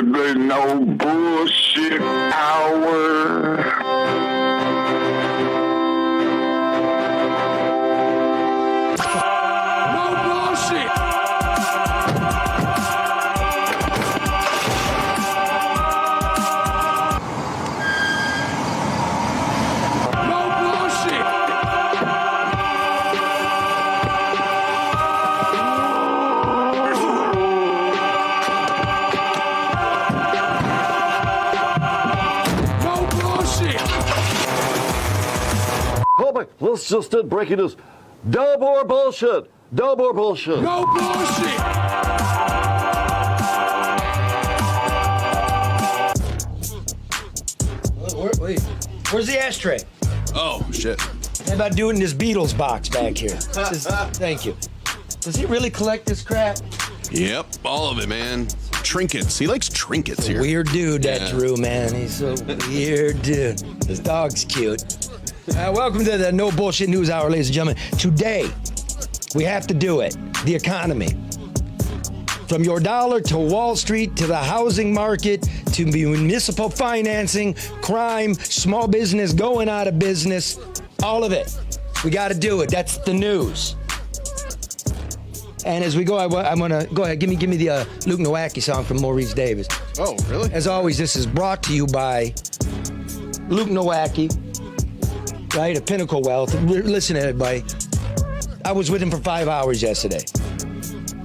to the No Bullshit Hour. Let's just breaking news. Dub or bullshit. Dub or bullshit. No bullshit. Wait, where's the ashtray? Oh, shit. How about doing this Beatles box back here? Thank you. Does he really collect this crap? Yep, all of it, man. Trinkets. He likes trinkets here. Weird dude, that Drew, man. He's a weird dude. His dog's cute. Welcome to the No Bullshit News Hour, ladies and gentlemen. Today, we have to do it. The economy. From your dollar to Wall Street to the housing market to municipal financing, crime, small business going out of business, all of it. We got to do it. That's the news. And as we go, I'm gonna go ahead. Give me the Luke Nowacki song from Maurice Davis. Oh, really? As always, this is brought to you by Luke Nowacki, right? At Pinnacle Wealth. Listen, everybody. I was with him for 5 hours yesterday,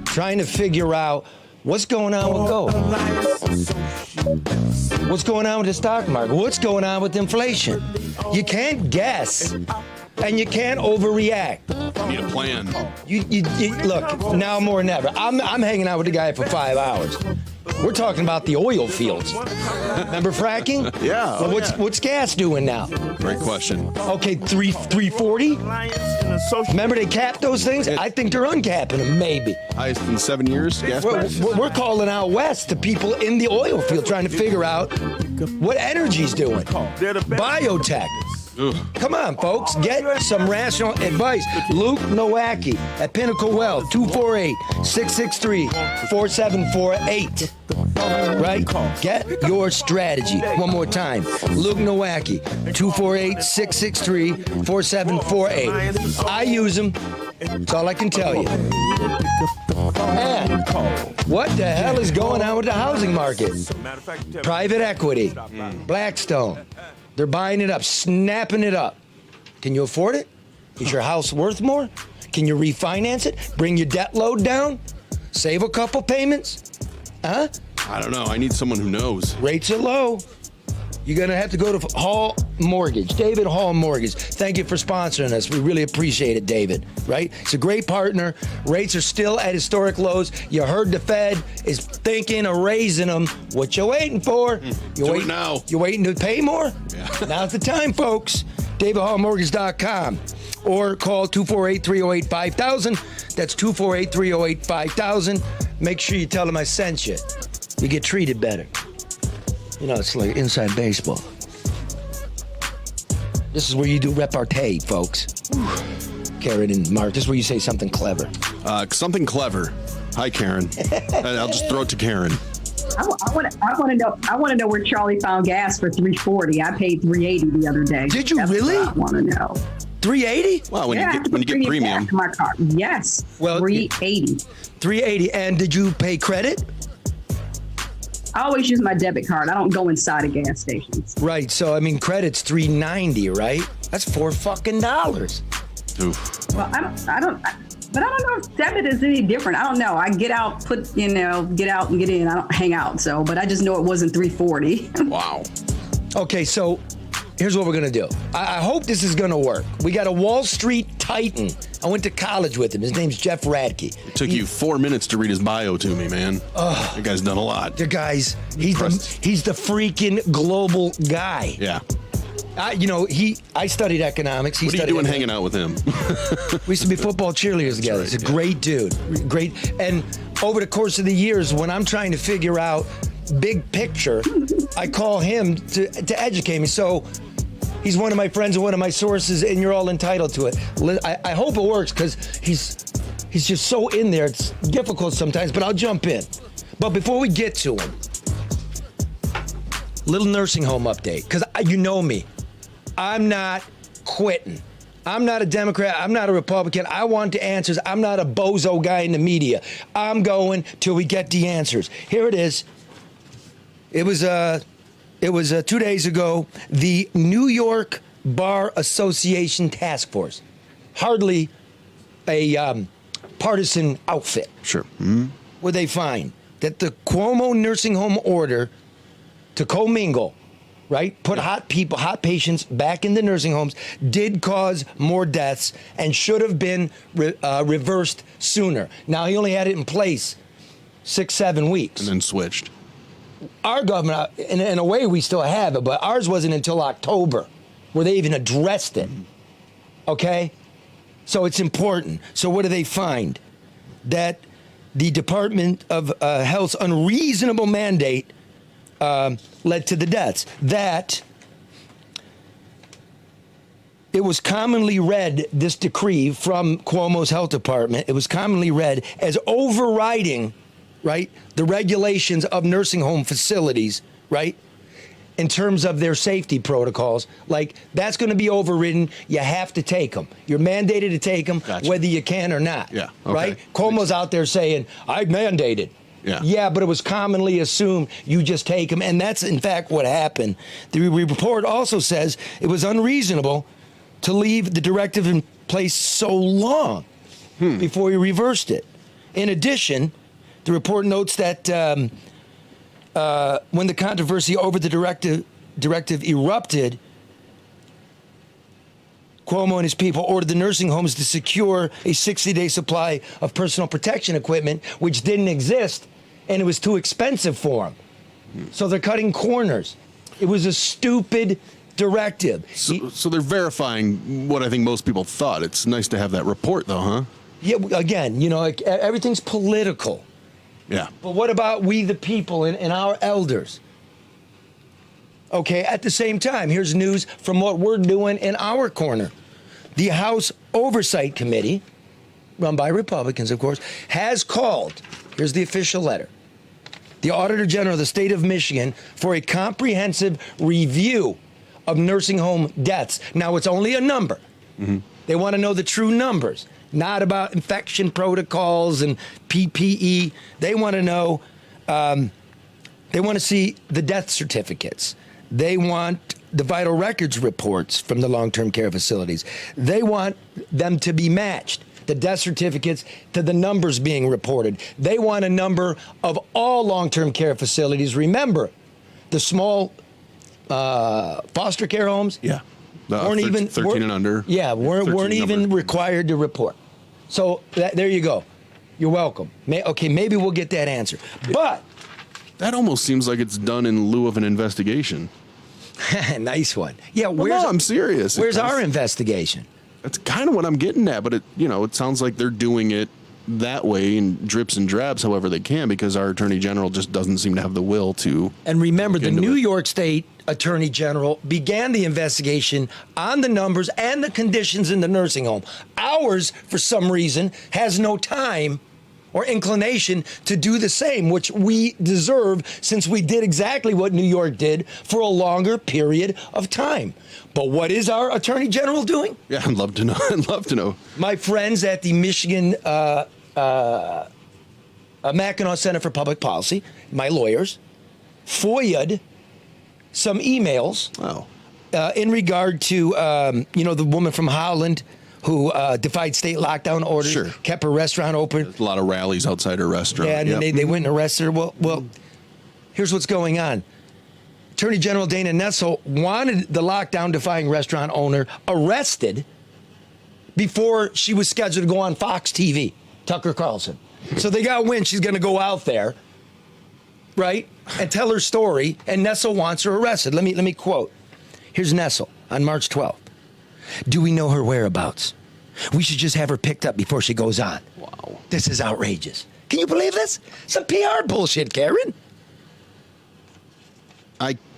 trying to figure out what's going on with gold, what's going on with the stock market, what's going on with inflation. You can't guess, and you can't overreact. Need a plan. You look, now more than ever. I'm hanging out with the guy for 5 hours. We're talking about the oil fields. Remember fracking? Yeah. Well, what's gas doing now? Great question. Okay, 340? Remember they capped those things? I think they're uncapping them, maybe. Highest in 7 years, gas price? We're calling out west to people in the oil field trying to figure out what energy's doing. Biotech. Ugh. Come on, folks. Get some rational advice. Luke Nowacki at Pinnacle Wealth, 248-663-4748. Right? Get your strategy. One more time. Luke Nowacki, 248-663-4748. I use them. That's all I can tell you. And what the hell is going on with the housing market? Private equity, Blackstone. They're buying it up, snapping it up. Can you afford it? Is your house worth more? Can you refinance it? Bring your debt load down? Save a couple payments? Huh? I don't know. I need someone who knows. Rates are low. You're going to have to go to Hall Mortgage, David Hall Mortgage. Thank you for sponsoring us. We really appreciate it, David, right? It's a great partner. Rates are still at historic lows. You heard the Fed is thinking of raising them. What you waiting for? Do it now. You waiting to pay more? Yeah. Now's the time, folks. DavidHallMortgage.com or call 248-308-5000. That's 248-308-5000. Make sure you tell them I sent you. You get treated better. You know, it's like inside baseball. This is where you do repartee, folks. Karen and Mark, this is where you say something clever. Something clever. Hi, Karen. I'll just throw it to Karen. I want to know where Charlie found gas for $3.40. I paid $3.80 the other day. Did you really? I want to know. $3.80? Well, when you get premium. My car. Yes. Well, $3.80. $3.80. And did you pay credit? I always use my debit card. I don't go inside of gas stations. Right. So I mean, credit's $3.90, right? That's $4 fucking. Oof. Well, I don't know if debit is any different. I don't know. I get out, get out and get in. I don't hang out. So, but I just know it wasn't $3.40. Wow. Okay, so here's what we're gonna do. I hope this is gonna work. We got a Wall Street titan. I went to college with him. His name's Jeff Radtke. It took you 4 minutes to read his bio to me, man. That guy's done a lot. The guy's he's the freaking global guy. Yeah. I studied economics. What are you doing hanging out with him? We used to be football cheerleaders together. He's a great dude. Great. And over the course of the years, when I'm trying to figure out big picture, I call him to educate me. So he's one of my friends and one of my sources, and you're all entitled to it. I hope it works because he's just so in there. It's difficult sometimes, but I'll jump in. But before we get to him, Little nursing home update, because you know me. I'm not quitting. I'm not a Democrat. I'm not a Republican. I want the answers. I'm not a bozo guy in the media. I'm going till we get the answers. Here it is. It was 2 days ago. The New York Bar Association Task Force. Hardly a partisan outfit. Sure. Mm-hmm. Where they find that the Cuomo nursing home order to commingle, right, put hot patients back into nursing homes, did cause more deaths and should have been reversed sooner. Now, he only had it in place 6-7 weeks. And then switched. Our government, in a way, we still have it, but ours wasn't until October where they even addressed it. Okay? So it's important. So what do they find? That the Department of Health's unreasonable mandate led to the deaths. That it was commonly read, this decree from Cuomo's health department, it was commonly read as overriding, right, the regulations of nursing home facilities, right, in terms of their safety protocols. Like, that's going to be overridden. You have to take them. You're mandated to take them, Gotcha. whether you can or not. Yeah. Okay. Right? Cuomo's out there saying, I mandated. Yeah, but it was commonly assumed you just take them, and that's, in fact, what happened. The report also says it was unreasonable to leave the directive in place so long before he reversed it. In addition, the report notes that when the controversy over the directive erupted, Cuomo and his people ordered the nursing homes to secure a 60-day supply of personal protection equipment, which didn't exist, and it was too expensive for them. So they're cutting corners. It was a stupid directive. So they're verifying what I think most people thought. It's nice to have that report, though, huh? Yeah, again, you know, everything's political. Yeah. But what about we, the people, and our elders? Okay, at the same time, here's news from what we're doing in our corner. The House Oversight Committee, run by Republicans, of course, has called, here's the official letter, the Auditor General of the state of Michigan for a comprehensive review of nursing home deaths. Now, it's only a number. Mm-hmm. They want to know the true numbers, not about infection protocols and PPE. They want to know, they want to see the death certificates. They want the vital records reports from the long-term care facilities. They want them to be matched, the death certificates, to the numbers being reported. They want a number of all long-term care facilities. Remember, the small foster care homes, weren't even 13 and under. Yeah, weren't even required to report. So there you go. You're welcome. Okay, maybe we'll get that answer. But that almost seems like it's done in lieu of an investigation. Nice one. Yeah, no, I'm serious. Where's our investigation? That's kind of what I'm getting at, but it sounds like they're doing it that way in drips and drabs however they can, because our Attorney General just doesn't seem to have the will to. And remember, the New York State Attorney General began the investigation on the numbers and the conditions in the nursing home. Ours, for some reason, has no time or inclination to do the same, which we deserve, since we did exactly what New York did for a longer period of time. But what is our Attorney General doing? Yeah, I'd love to know. I'd love to know. My friends at the Michigan Mackinac Center for Public Policy, my lawyers, FOIA'd some emails in regard to, the woman from Holland who defied state lockdown orders, kept her restaurant open. There's a lot of rallies outside her restaurant. Yeah, and they went and arrested her. Well, here's what's going on. Attorney General Dana Nessel wanted the lockdown-defying restaurant owner arrested before she was scheduled to go on Fox TV, Tucker Carlson. So they got wind she's going to go out there, right, and tell her story, and Nessel wants her arrested. Let me quote. Here's Nessel on March 12th. Do we know her whereabouts? We should just have her picked up before she goes on. Wow. This is outrageous. Can you believe this? Some PR bullshit, Karen.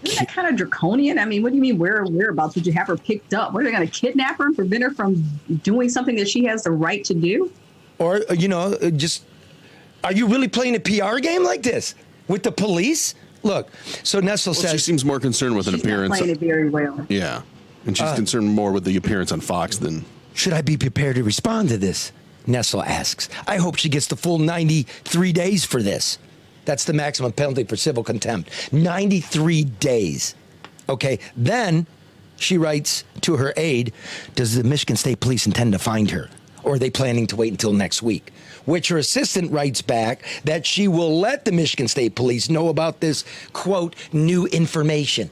Isn't that kind of draconian? I mean, what do you mean whereabouts? Would you have her picked up? What, are they going to kidnap her and prevent her from doing something that she has the right to do? Or, are you really playing a PR game like this with the police Look, so Nessel Well, says she seems more concerned with an She's not appearance. playing it very well. Yeah. And she's concerned more with the appearance on Fox than. should I be prepared to respond to this? Nessel asks. I hope she gets the full 93 days for this. That's the maximum penalty for civil contempt. 93 days. Okay, then she writes to her aide, does the Michigan State Police intend to find her? Or are they planning to wait until next week? Which her assistant writes back that she will let the Michigan State Police know about this, quote, new information.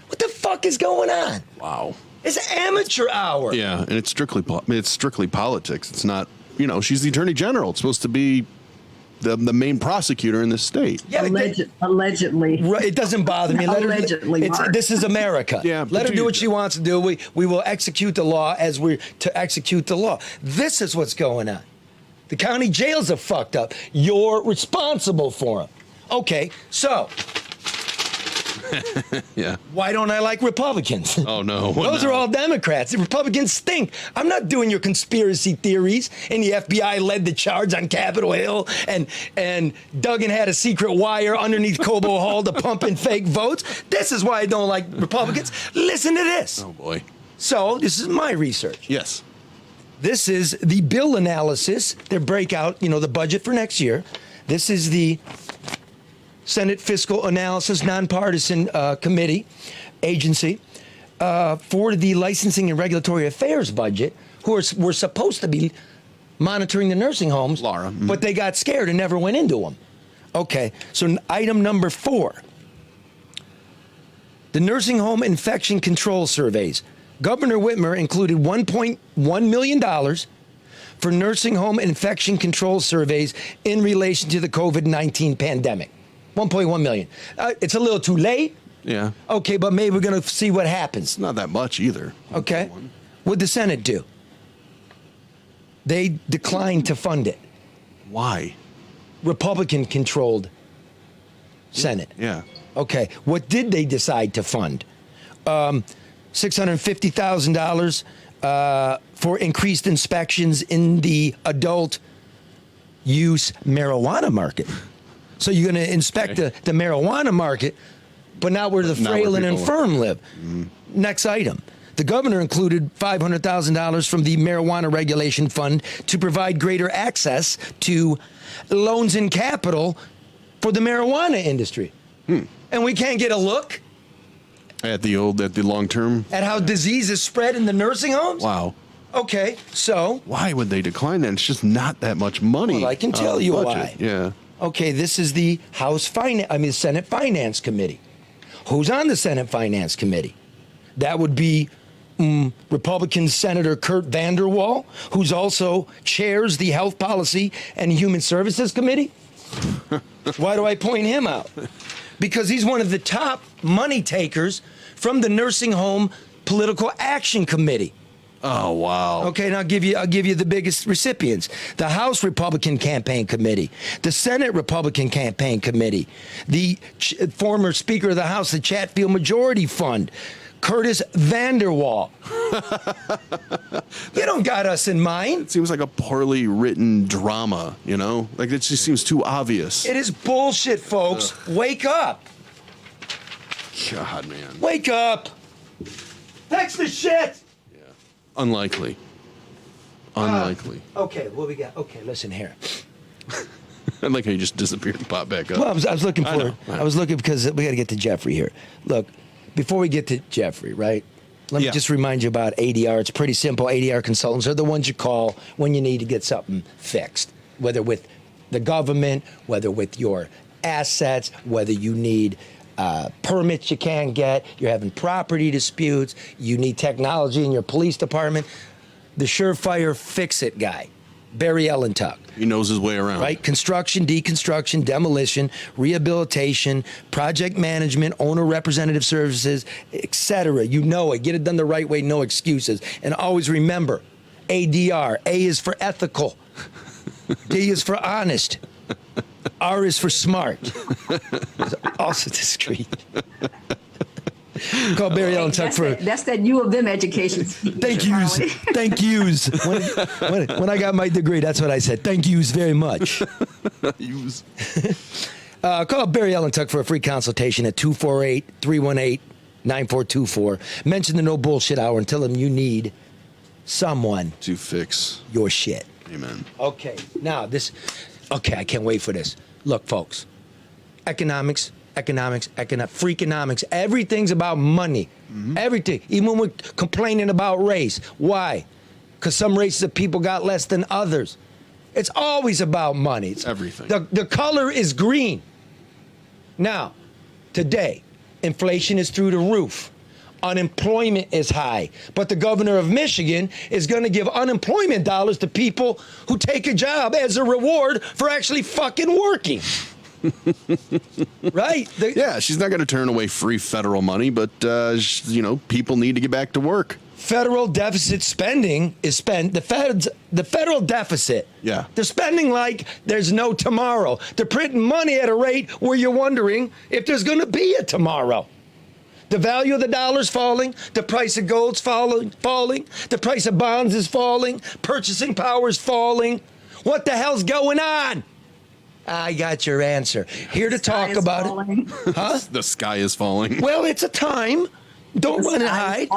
What the fuck is going on? Wow. It's amateur hour. Yeah, and it's strictly politics. It's not, she's the attorney general. It's supposed to be the main prosecutor in this state. Yeah, Allegedly. Right, it doesn't bother me. Allegedly, Mark. This is America. Yeah, let her do what you- she wants to do. We will execute the law as we're to execute the law. This is what's going on. The county jails are fucked up. You're responsible for them. Okay, so Yeah. why don't I like Republicans? Oh, no. Those are all Democrats. The Republicans stink. I'm not doing your conspiracy theories. And the FBI led the charge on Capitol Hill, and Duggan had a secret wire underneath Cobo Hall to pump in fake votes. This is why I don't like Republicans. Listen to this. Oh, boy. So this is my research. Yes. This is the bill analysis, their breakout, the budget for next year. This is the Senate Fiscal Analysis Nonpartisan Committee agency for the Licensing and Regulatory Affairs budget, were supposed to be monitoring the nursing homes, Laura. Mm-hmm. but they got scared and never went into them. Okay, so item number 4, the nursing home infection control surveys. Governor Whitmer included $1.1 million for nursing home infection control surveys in relation to the COVID-19 pandemic. 1.1 million. It's a little too late. Yeah. Okay, but maybe we're going to see what happens. It's not that much either. Okay. What'd the Senate do? They declined to fund it. Why? Republican-controlled Senate. Yeah. Okay. What did they decide to fund? $650,000 for increased inspections in the adult use marijuana market. So you're going to inspect the marijuana market, but not where the Not frail where and people infirm live. Next item. The governor included $500,000 from the Marijuana Regulation Fund to provide greater access to loans and capital for the marijuana industry. And we can't get a look At the long term. at how disease is spread in the nursing homes? Wow. Okay, so, Why would they decline that? It's just not that much money. Well, I can tell on the you budget. why. Yeah. okay, this is the Senate Finance Committee. Who's on the Senate Finance Committee? That would be Republican Senator Kurt Vanderwall, who's also chairs the Health Policy and Human Services Committee. Why do I point him out? Because he's one of the top money takers from the Nursing Home Political Action Committee. Oh, wow. Okay, and I'll give you the biggest recipients. The House Republican Campaign Committee, the Senate Republican Campaign Committee, the former Speaker of the House, the Chatfield Majority Fund, Curtis Vanderwall. You don't got us in mind. It seems like a poorly written drama, Like, it just seems too obvious. It is bullshit, folks. Wake up. God, man. Wake up. That's the shit. Unlikely. Okay, what we got? Okay, listen here. I like how you just disappeared and popped back up. Well, I was looking I for. know. I was looking because we got to get to Jeffrey here. Look, before we get to Jeffrey, right? Let me Yeah. just remind you about ADR. It's pretty simple. ADR consultants are the ones you call when you need to get something fixed, whether with the government, whether with your assets, whether you need permits you can't get, you're having property disputes, you need technology in your police department. The surefire fix-it guy, Barry Ellentuck. He knows his way around. Right? Construction, deconstruction, demolition, rehabilitation, project management, owner representative services, etc. You know it. Get it done the right way, no excuses. And always remember, ADR. A is for ethical. D is for honest. R is for smart. It's also discreet. Call Barry Ellentuck for... That's that U of M education. Thank yous. Thank yous. When I got my degree, that's what I said. Thank yous very much. Use. Call Barry Allentuck for a free consultation at 248-318-9424. Mention the No Bullshit Hour and tell them you need someone To fix. your shit. Amen. Okay, now I can't wait for this. Look, folks, economics, Freakonomics, everything's about money. Everything. Even when we're complaining about race. Why? Because some races of people got less than others. It's always about money. It's everything. The color is green. Now, today, inflation is through the roof. Unemployment is high. But the governor of Michigan is going to give unemployment dollars to people who take a job as a reward for actually fucking working. Right? Yeah, she's not going to turn away free federal money, but, people need to get back to work. Federal deficit spending is spent. The federal deficit. Yeah. They're spending like there's no tomorrow. They're printing money at a rate where you're wondering if there's going to be a tomorrow. The value of the dollar's falling. The price of gold's falling. The price of bonds is falling. Purchasing power's falling. What the hell's going on? I got your answer. Here to talk about it. Huh? The sky is falling. Well, it's a time. Don't run and hide.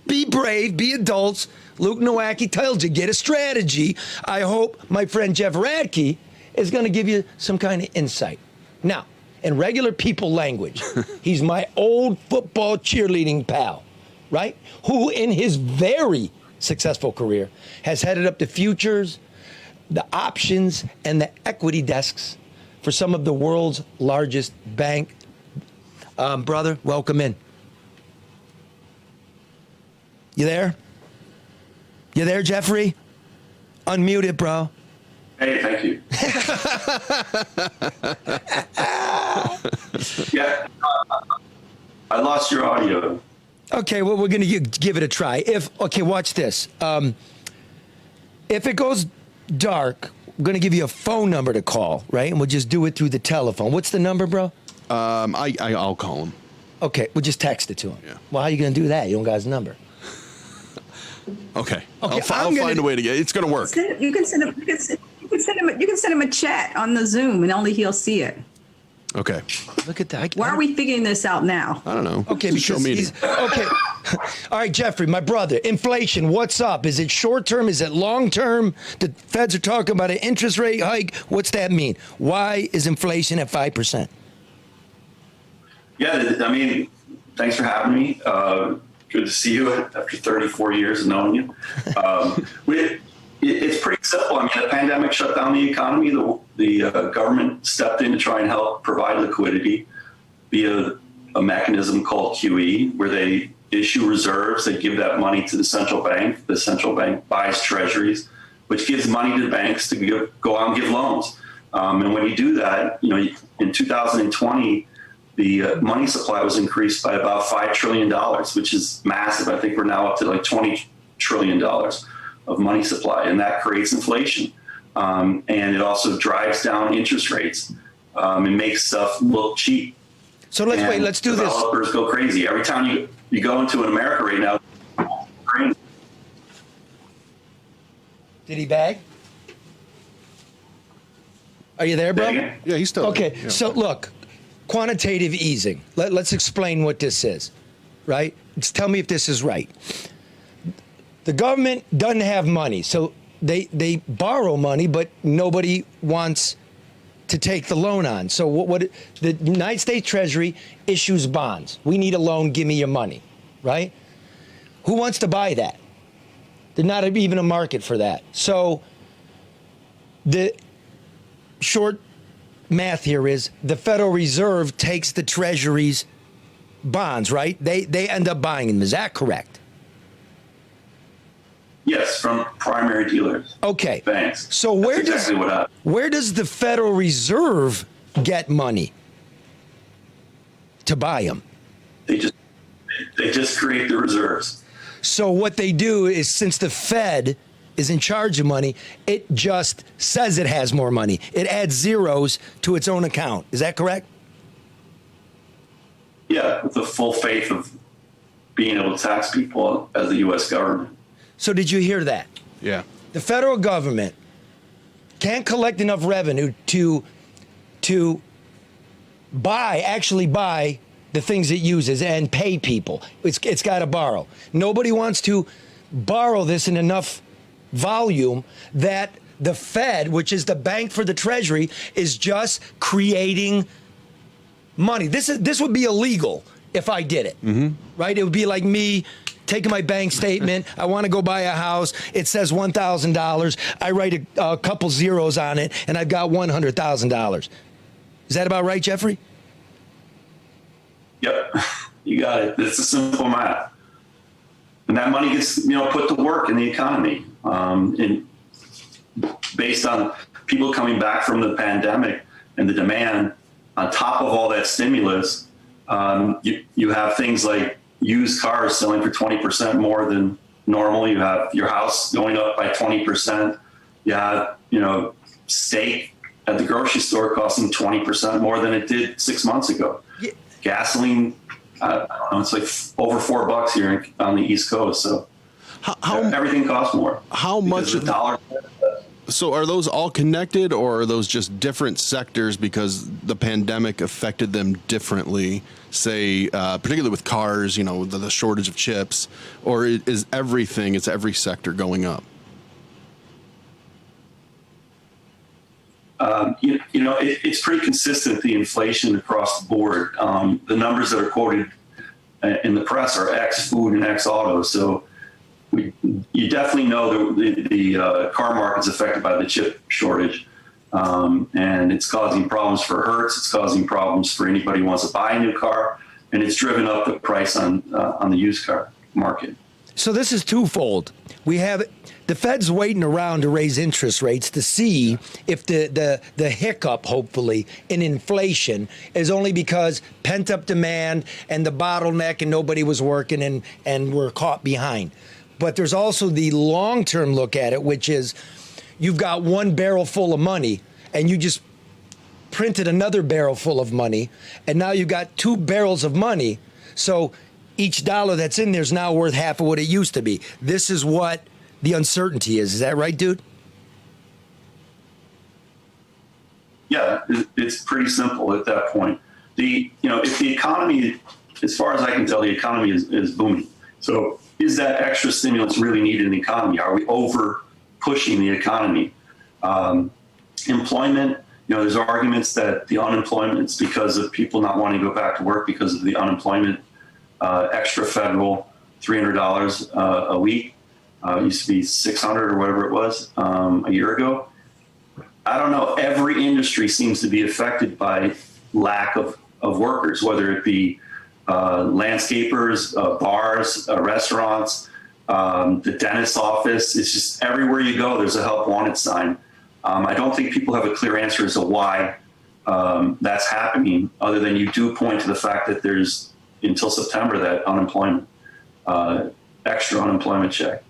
Be brave. Be adults. Luke Nowacki tells you, get a strategy. I hope my friend Jeff Radtke is going to give you some kind of insight. Now, in regular people language, he's my old football cheerleading pal, right? Who in his very successful career has headed up the futures, the options, and the equity desks for some of the world's largest bank. Brother, welcome in. You there? You there, Jeffrey? Unmute it, bro. Hey, thank you. Yeah, I lost your audio. Okay, well, we're going to give it a try. Watch this. If it goes dark, I'm going to give you a phone number to call, right? And we'll just do it through the telephone. What's the number, bro? I'll call him. Okay, we'll just text it to him. Yeah. Well, how are you going to do that? You don't got his number. Okay. Okay, I'll find a way to get it. It's going to work. You can send him a chat on the Zoom, and only he'll see it. Okay. Look at that. Why are we figuring this out now? I don't know. Okay, It's a because show meeting. okay. All right, Jeffrey, my brother, inflation, what's up? Is it short term? Is it long term? The feds are talking about an interest rate hike. What's that mean? Why is inflation at 5%? Yeah, I mean, thanks for having me. Good to see you after 34 years of knowing you. It's pretty simple. I mean, the pandemic shut down the economy. The government stepped in to try and help provide liquidity via a mechanism called QE, where they issue reserves. They give that money to the central bank. The central bank buys treasuries, which gives money to the banks to go out and give loans. And when you do that, in 2020, the money supply was increased by about $5 trillion, which is massive. I think we're now up to like $20 trillion of money supply, and that creates inflation. And it also drives down interest rates and makes stuff look cheap. So let's do this. Developers go crazy. Every time you go into an America right now, Did he bag? Are you there, bro? Yeah, he's still Okay, there. Yeah. so look, quantitative easing. Let's explain what this is, right? Just tell me if this is right. The government doesn't have money, so they borrow money, but nobody wants to take the loan on. So what the United States Treasury issues bonds. We need a loan, give me your money, right? Who wants to buy that? There's not even a market for that. So the short math here is the Federal Reserve takes the Treasury's bonds, right? They end up buying them. Is that correct? Yes, from primary dealers. Okay. Banks. So That's exactly what happened. where does the Federal Reserve get money to buy them? They just create the reserves. So what they do is, since the Fed is in charge of money, it just says it has more money. It adds zeros to its own account. Is that correct? Yeah, with the full faith of being able to tax people as the U.S. government. So did you hear that? Yeah. The federal government can't collect enough revenue to actually buy the things it uses and pay people. It's got to borrow. Nobody wants to borrow this in enough volume that the Fed, which is the bank for the Treasury, is just creating money. This would be illegal if I did it, right? It would be like me taking my bank statement. I want to go buy a house. It says $1,000. I write a couple zeros on it, and I've got $100,000. Is that about right, Jeffrey? Yep, you got it. It's a simple math. And that money gets, put to work in the economy. And based on people coming back from the pandemic and the demand, on top of all that stimulus, you have things like used cars selling for 20% more than normal. You have your house going up by 20%. You have, steak at the grocery store costing 20% more than it did 6 months ago. Yeah. Gasoline, I don't know, it's like over $4 here on the East Coast. So everything costs more. How much of the dollar? So are those all connected, or are those just different sectors because the pandemic affected them differently? Say, particularly with cars, the shortage of chips, or is everything? It's every sector going up. It's pretty consistent, the inflation across the board. The numbers that are quoted in the press are X food and X auto. So you definitely know the car market's affected by the chip shortage. And it's causing problems for Hertz. It's causing problems for anybody who wants to buy a new car. And it's driven up the price on the used car market. So this is twofold. We have the Fed's waiting around to raise interest rates to see if the hiccup, hopefully, in inflation is only because pent-up demand and the bottleneck and nobody was working and we're caught behind. But there's also the long-term look at it, which is you've got one barrel full of money and you just printed another barrel full of money, and now you've got 2 barrels of money. So each dollar that's in there is now worth half of what it used to be. This is what the uncertainty is. Is that right, dude? Yeah, it's pretty simple at that point. If the economy, as far as I can tell, the economy is booming. So is that extra stimulus really needed in the economy? Are we over pushing the economy? Employment, there's arguments that the unemployment is because of people not wanting to go back to work because of the unemployment, extra federal $300 a week. Used to be $600 or whatever it was a year ago. I don't know. Every industry seems to be affected by lack of workers, whether it be landscapers, bars, restaurants, the dentist's office. It's just everywhere you go, there's a help wanted sign. I don't think people have a clear answer as to why that's happening, other than you do point to the fact that there's, until September, that unemployment, extra unemployment check.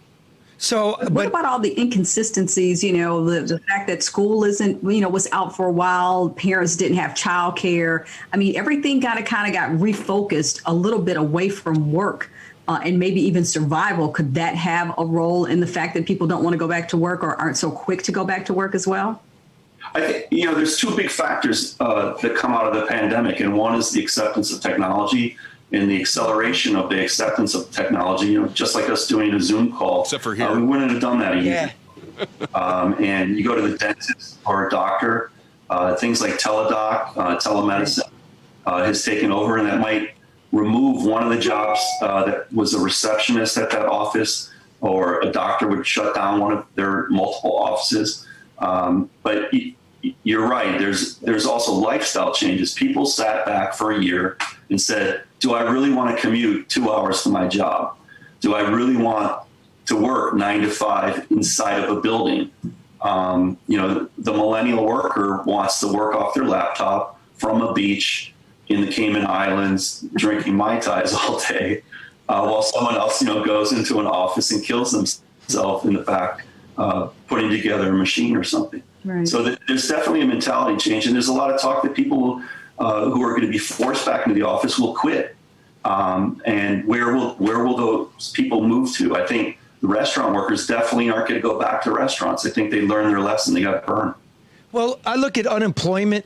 So, what about all the inconsistencies? The fact that school isn't, was out for a while. Parents didn't have childcare. I mean, everything kind of got refocused a little bit away from work and maybe even survival. Could that have a role in the fact that people don't want to go back to work or aren't so quick to go back to work as well? I think, there's 2 big factors that come out of the pandemic, and one is the acceptance of technology and the acceleration of the acceptance of technology, just like us doing a Zoom call. Except for here. We wouldn't have done that a year. And you go to the dentist or a doctor, things like teledoc, telemedicine has taken over, and that might remove one of the jobs that was a receptionist at that office, or a doctor would shut down one of their multiple offices. But you're right. There's also lifestyle changes. People sat back for a year and said, do I really want to commute 2 hours to my job? Do I really want to work 9 to 5 inside of a building? The millennial worker wants to work off their laptop from a beach in the Cayman Islands, drinking Mai Tais all day, while someone else, goes into an office and kills themselves in the back, putting together a machine or something. Right. So there's definitely a mentality change, and there's a lot of talk that people who are going to be forced back into the office will quit. And where will those people move to? I think the restaurant workers definitely aren't going to go back to restaurants. I think they learned their lesson. They got burned. Well, I look at unemployment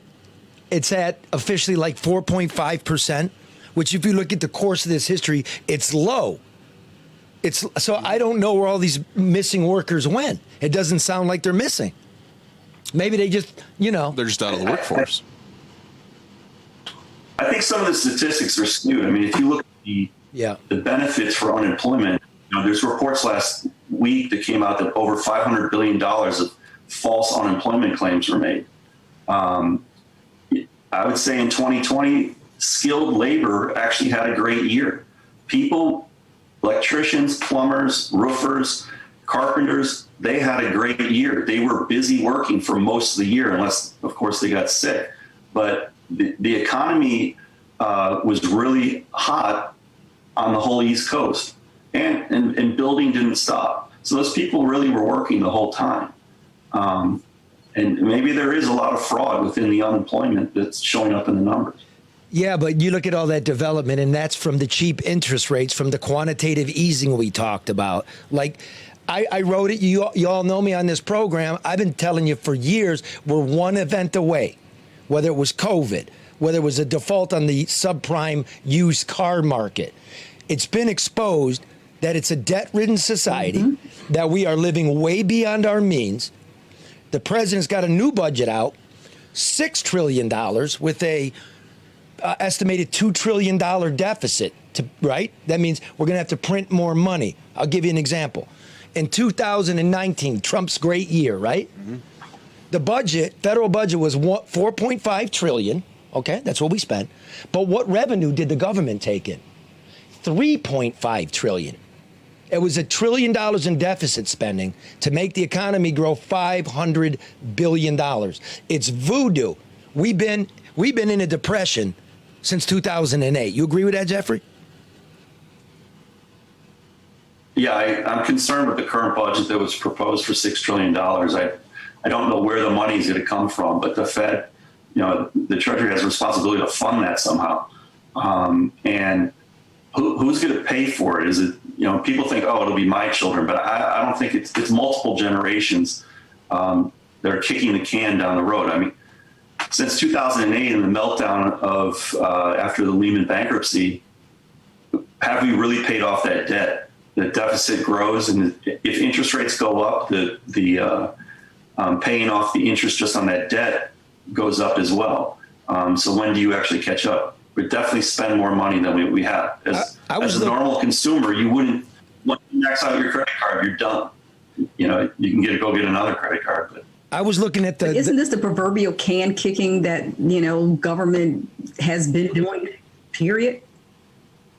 it's at officially like 4.5%, which if you look at the course of this history, it's low. So I don't know where all these missing workers went. It doesn't sound like they're missing. Maybe they just, They're just out of the workforce. I think some of the statistics are skewed. I mean, if you look at the benefits for unemployment, there's reports last week that came out that over $500 billion of false unemployment claims were made. I would say in 2020, skilled labor actually had a great year. People, electricians, plumbers, roofers, carpenters, they had a great year. They were busy working for most of the year, unless, of course, they got sick. But the economy was really hot on the whole East Coast, and building didn't stop. So those people really were working the whole time. And maybe there is a lot of fraud within the unemployment that's showing up in the numbers. Yeah, but you look at all that development, and that's from the cheap interest rates, from the quantitative easing we talked about. Like, I wrote it. You all know me on this program. I've been telling you for years, we're one event away, whether it was COVID, whether it was a default on the subprime used car market. It's been exposed that it's a debt-ridden society, that we are living way beyond our means. The president's got a new budget out, $6 trillion with a estimated $2 trillion deficit, right? That means we're going to have to print more money. I'll give you an example. In 2019, Trump's great year, right? The budget, federal budget was 4.5 trillion. Okay, that's what we spent. But what revenue did the government take in? 3.5 trillion. It was $1 trillion in deficit spending to make the economy grow $500 billion. It's voodoo. We've been in a depression since 2008. You agree with that, Jeffrey? Yeah, I'm concerned with the current budget that was proposed for $6 trillion. I don't know where the money is going to come from, but the Fed, the Treasury has a responsibility to fund that somehow. And who's going to pay for it? Is it, people think, oh, it'll be my children, but I don't think it's multiple generations that are kicking the can down the road. I mean, since 2008 and the meltdown of after the Lehman bankruptcy, have we really paid off that debt? The deficit grows, and if interest rates go up, the paying off the interest just on that debt goes up as well. So when do you actually catch up? We definitely spend more money than we have. As a normal consumer, you wouldn't, once you max out your credit card, you're done. You can go get another credit card. But I was looking at Isn't this the proverbial can kicking that, government has been doing, period?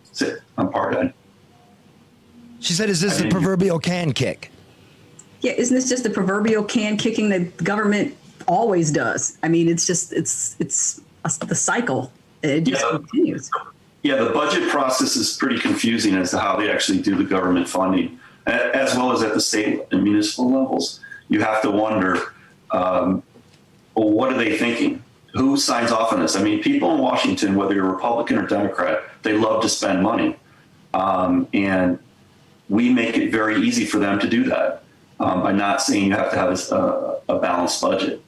That's it. I'm part of it. She said, is this the proverbial can kick? Yeah, isn't this just the proverbial can kicking that government always does? I mean, it's just, it's the cycle. It just continues. Yeah, the budget process is pretty confusing as to how they actually do the government funding, as well as at the state and municipal levels. You have to wonder, well, what are they thinking? Who signs off on this? I mean, people in Washington, whether you're Republican or Democrat, they love to spend money. And we make it very easy for them to do that by not saying you have to have a balanced budget.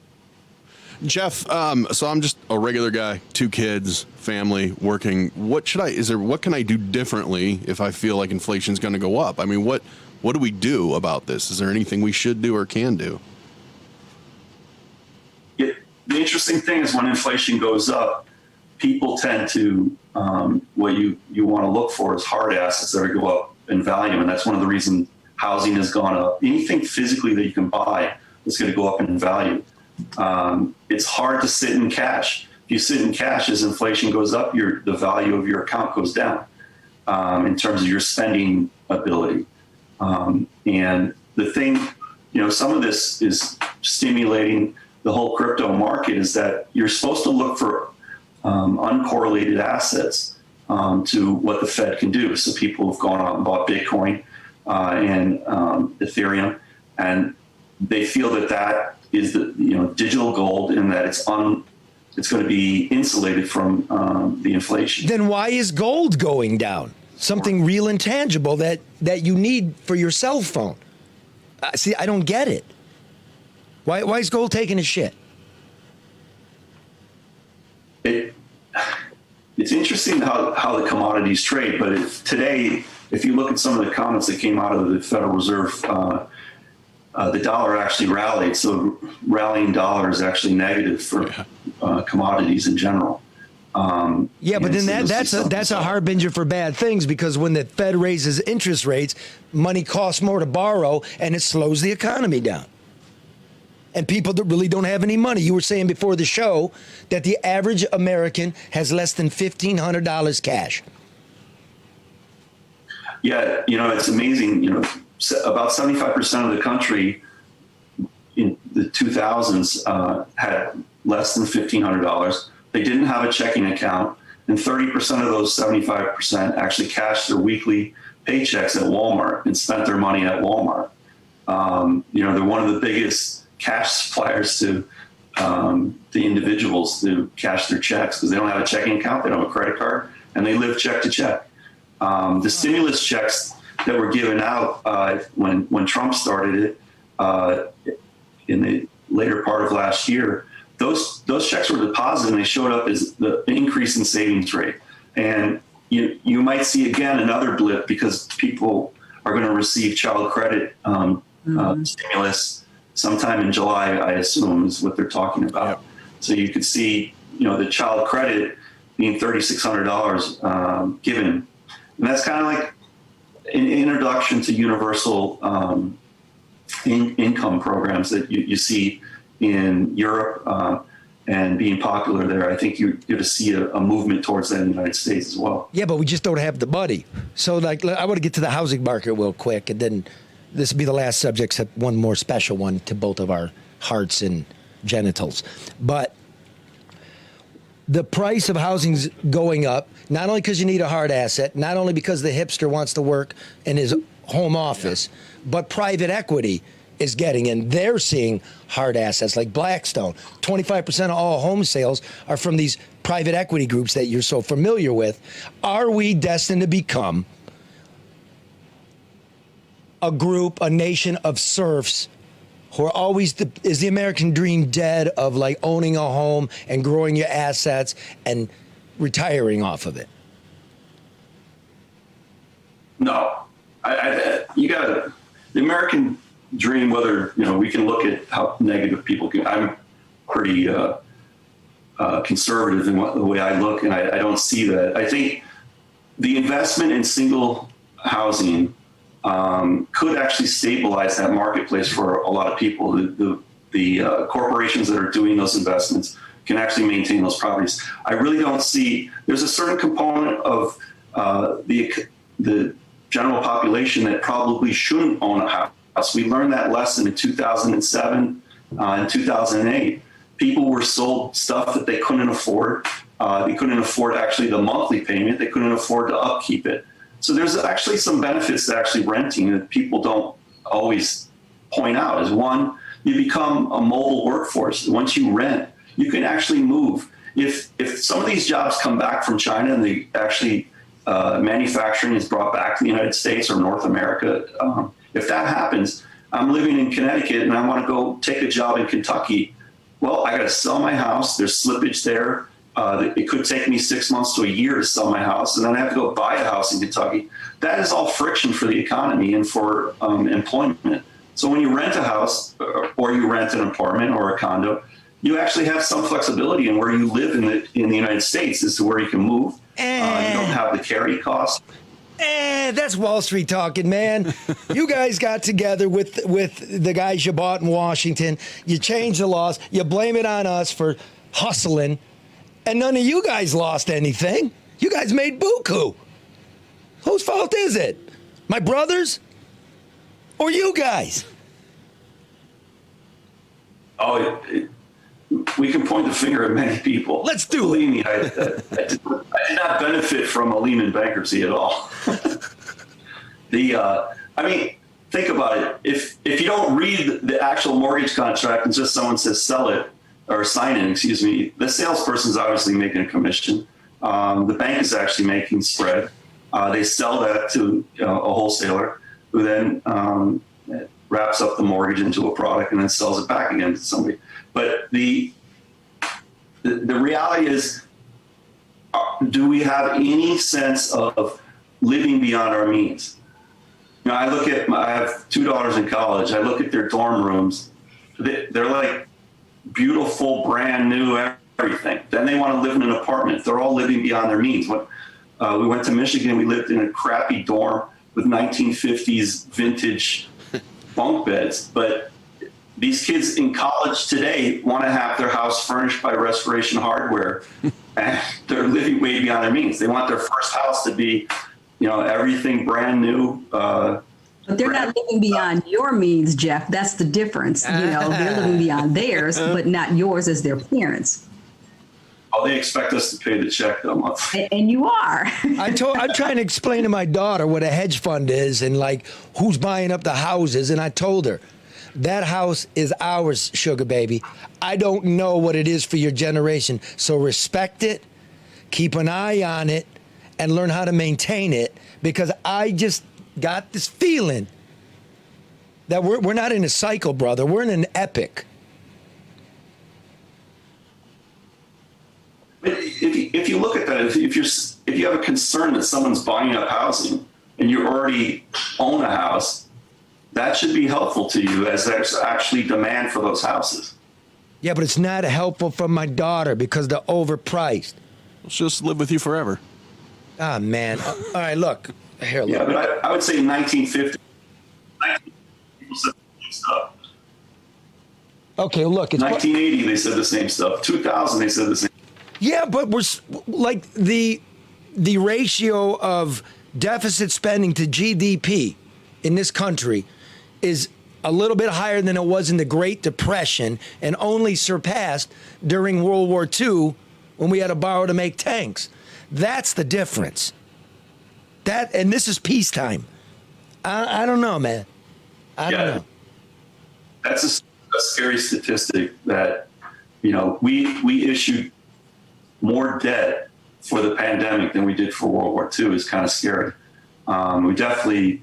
Jeff, so I'm just a regular guy, 2 kids, family, working. What can I do differently if I feel like inflation's going to go up? I mean, what do we do about this? Is there anything we should do or can do? The interesting thing is when inflation goes up, people tend to, what you want to look for is hard assets that go up in value. And that's one of the reasons housing has gone up. Anything physically that you can buy is going to go up in value. It's hard to sit in cash. If you sit in cash, as inflation goes up, the value of your account goes down in terms of your spending ability. And the thing, some of this is stimulating the whole crypto market is that you're supposed to look for uncorrelated assets to what the Fed can do. So people have gone out and bought Bitcoin and Ethereum, and they feel that is the digital gold, in that it's going to be insulated from the inflation. Then why is gold going down? Something real and tangible that you need for your cell phone. See, I don't get it. Why is gold taking a shit? it's interesting how the commodities trade, but today, if you look at some of the comments that came out of the Federal Reserve, the dollar actually rallied. So rallying dollar is actually negative for commodities in general. But then that's a harbinger for bad things, because when the Fed raises interest rates, money costs more to borrow, and it slows the economy down. And people that really don't have any money. You were saying before the show that the average American has less than $1,500 cash. Yeah, it's amazing. About 75% of the country in the 2000s had less than $1,500. They didn't have a checking account, and 30% of those 75% actually cashed their weekly paychecks at Walmart and spent their money at Walmart. They're one of the biggest cash suppliers to the individuals to cash their checks, because they don't have a checking account, they don't have a credit card, and they live check to check. The stimulus checks that were given out when Trump started it in the later part of last year, those checks were deposited and they showed up as the increase in savings rate. And you might see again another blip, because people are going to receive child credit stimulus sometime in July, I assume, is what they're talking about. Yep. So you could see, the child credit being $3,600 given. And that's kind of like an introduction to universal income programs that you see in Europe and being popular there. I think you're going to see a movement towards that in the United States as well. Yeah, but we just don't have the money. So, I want to get to the housing market real quick, and then this will be the last subject, except one more special one to both of our hearts and genitals. But the price of housing's going up, not only because you need a hard asset, not only because the hipster wants to work in his home office, but private equity is getting in. They're seeing hard assets like Blackstone. 25% of all home sales are from these private equity groups that you're so familiar with. Are we destined to become a group, a nation of serfs who are always, is the American dream dead, of owning a home and growing your assets and retiring off of it? No, the American dream, whether, we can look at how negative people can, I'm pretty conservative in the way I look, and I don't see that. I think the investment in single housing could actually stabilize that marketplace for a lot of people. The corporations that are doing those investments can actually maintain those properties. I really don't see, there's a certain component of the general population that probably shouldn't own a house. We learned that lesson in 2007 and 2008. People were sold stuff that they couldn't afford. They couldn't afford actually the monthly payment. They couldn't afford to upkeep it. So there's actually some benefits to actually renting that people don't always point out. Is one, you become a mobile workforce. Once you rent, you can actually move. If some of these jobs come back from China and they actually manufacturing is brought back to the United States or North America, if that happens, I'm living in Connecticut and I want to go take a job in Kentucky. Well, I got to sell my house. There's slippage there. It could take me 6 months to a year to sell my house, and then I have to go buy a house in Kentucky. That is all friction for the economy and for employment. So when you rent a house or you rent an apartment or a condo, you actually have some flexibility in where you live in the United States as to where you can move. You don't have the carry cost. That's Wall Street talking, man. You guys got together with the guys you bought in Washington. You changed the laws. You blame it on us for hustling. And none of you guys lost anything. You guys made buku. Whose fault is it? My brothers? Or you guys? Oh, we can point the finger at many people. Let's do it. Believe me, I did not benefit from a Lehman bankruptcy at all. Think about it. If you don't read the actual mortgage contract and just someone says sell it, or sign in, excuse me, the salesperson's obviously making a commission. The bank is actually making spread. They sell that to a wholesaler who then wraps up the mortgage into a product and then sells it back again to somebody. But the reality is do we have any sense of living beyond our means? You know, I have two daughters in college. I look at their dorm rooms. They're like beautiful, brand new, everything. Then they want to live in an apartment. They're all living beyond their means. When we went to Michigan, we lived in a crappy dorm with 1950s vintage bunk beds. But these kids in college today want to have their house furnished by Restoration Hardware, and they're living way beyond their means. They want their first house to be, you know, everything brand new. But they're not living beyond your means, Jeff. That's the difference. You know, they're living beyond theirs, but not yours as their parents. Oh, they expect us to pay the check though monthly. And you are. I'm trying to explain to my daughter what a hedge fund is and like who's buying up the houses. And I told her, that house is ours, sugar baby. I don't know what it is for your generation. So respect it, keep an eye on it, and learn how to maintain it, because I just got this feeling that we're not in a cycle, brother. We're in an epic. If you look at that, if you have a concern that someone's buying up housing and you already own a house, that should be helpful to you, as there's actually demand for those houses. Yeah, but it's not helpful for my daughter because they're overpriced. She'll just live with you forever. Ah, man. All right, look. Here, look. Yeah, but I would say in 1950, people said the same stuff. Okay, look. It's 1980, they said the same stuff. 2000, they said the same. Yeah, but we're like the ratio of deficit spending to GDP in this country is a little bit higher than it was in the Great Depression, and only surpassed during World War II when we had to borrow to make tanks. That's the difference. And this is peacetime. I don't know, man. I don't know. That's a scary statistic that, you know, we issued more debt for the pandemic than we did for World War II. Is kind of scary. We definitely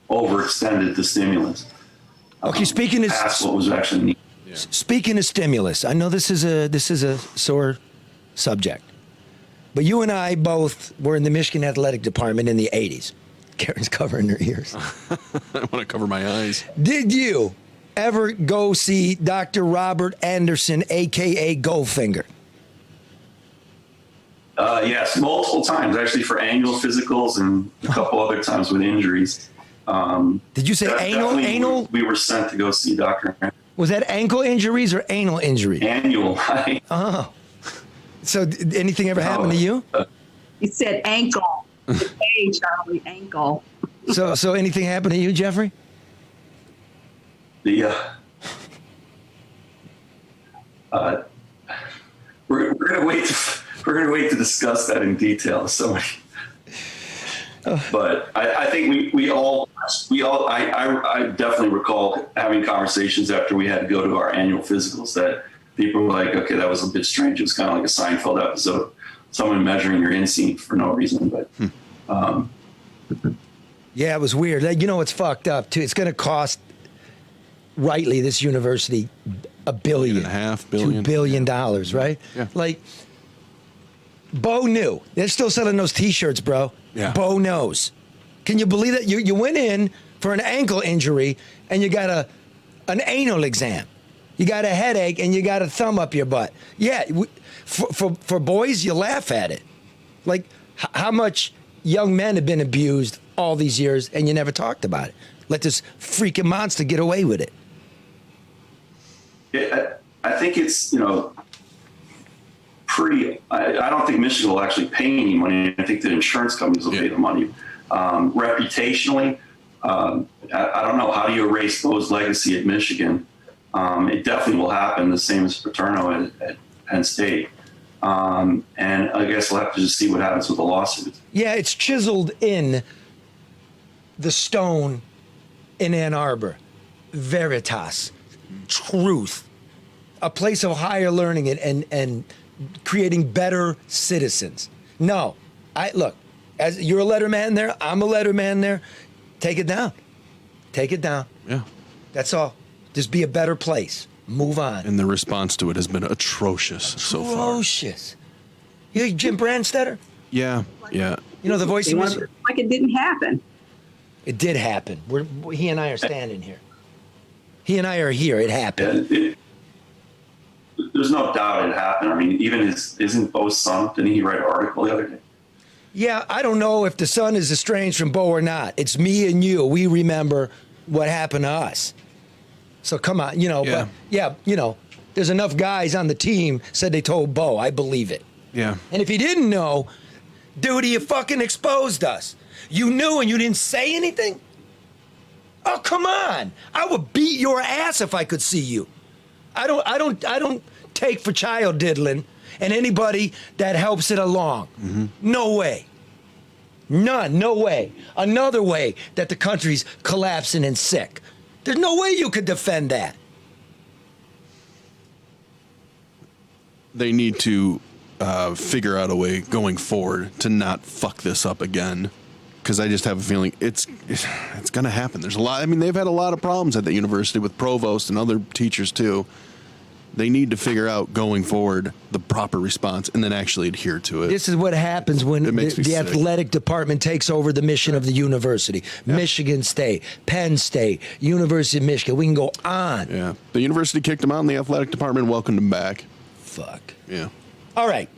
overextended the stimulus. Okay, speaking of past what was actually needed. Speaking of stimulus, I know this is a sore subject, but you and I both were in the Michigan Athletic Department in the 80s. Karen's covering her ears. I want to cover my eyes. Did you ever go see Dr. Robert Anderson, a.k.a. Goldfinger? Yes, multiple times, actually, for annual physicals and a couple other times with injuries. Did you say anal? We were sent to go see Dr. Was that ankle injuries or anal injuries? Annual. Oh. So anything ever happen to you? He said ankle. Hey, Charlie, ankle. So anything happened to you, Jeffrey? We're gonna wait to discuss that in detail. So, but I think we all I definitely recall having conversations after we had to go to our annual physicals that people were like, okay, that was a bit strange. It was kind of like a Seinfeld episode, someone measuring your inseam for no reason. But yeah, it was weird. You know, it's fucked up too. It's going to cost rightly this university $1.5 billion, $2 billion, right? Yeah. Like, Bo knew. They're still selling those T-shirts, bro. Yeah. Bo knows. Can you believe that? You went in for an ankle injury and you got an anal exam. You got a headache and you got a thumb up your butt. Yeah, for boys, you laugh at it. Like, how much young men have been abused all these years and you never talked about it. Let this freaking monster get away with it. Yeah, I think it's, you know, pretty. I don't think Michigan will actually pay any money. I think the insurance companies will pay the money. Reputationally, I don't know. How do you erase Bo's legacy at Michigan? It definitely will happen, the same as Paterno at Penn State. And I guess we'll have to just see what happens with the lawsuit. Yeah, it's chiseled in the stone in Ann Arbor. Veritas, truth, a place of higher learning and creating better citizens. No, look, as you're a letterman there, I'm a letterman there. Take it down. Take it down. Yeah. That's all. Just be a better place. Move on. And the response to it has been atrocious so far. Atrocious. You Jim Brandstetter? Yeah. Yeah. You know the voice They he want was? to like it didn't happen. It did happen. He and I are standing here. He and I are here. It happened. There's no doubt it happened. I mean, even isn't Bo's son, didn't he write an article the other day? Yeah, I don't know if the son is estranged from Bo or not. It's me and you. We remember what happened to us. So come on, Yeah. But yeah, there's enough guys on the team said they told Bo. I believe it. Yeah. And if he didn't know, dude, you fucking exposed us. You knew and you didn't say anything? Oh, come on. I would beat your ass if I could see you. I don't take for child diddling and anybody that helps it along. Mm-hmm. No way. None. No way. Another way that the country's collapsing and sick. There's no way you could defend that. They need to figure out a way going forward to not fuck this up again. Because I just have a feeling it's going to happen. There's a lot. I mean, they've had a lot of problems at the university with provost and other teachers too. They need to figure out going forward the proper response and then actually adhere to it. This is what happens when the athletic department takes over the mission of the university. Yeah. Michigan State, Penn State, University of Michigan. We can go on. Yeah. The university kicked him out and the athletic department welcomed him back. Fuck. Yeah. All right.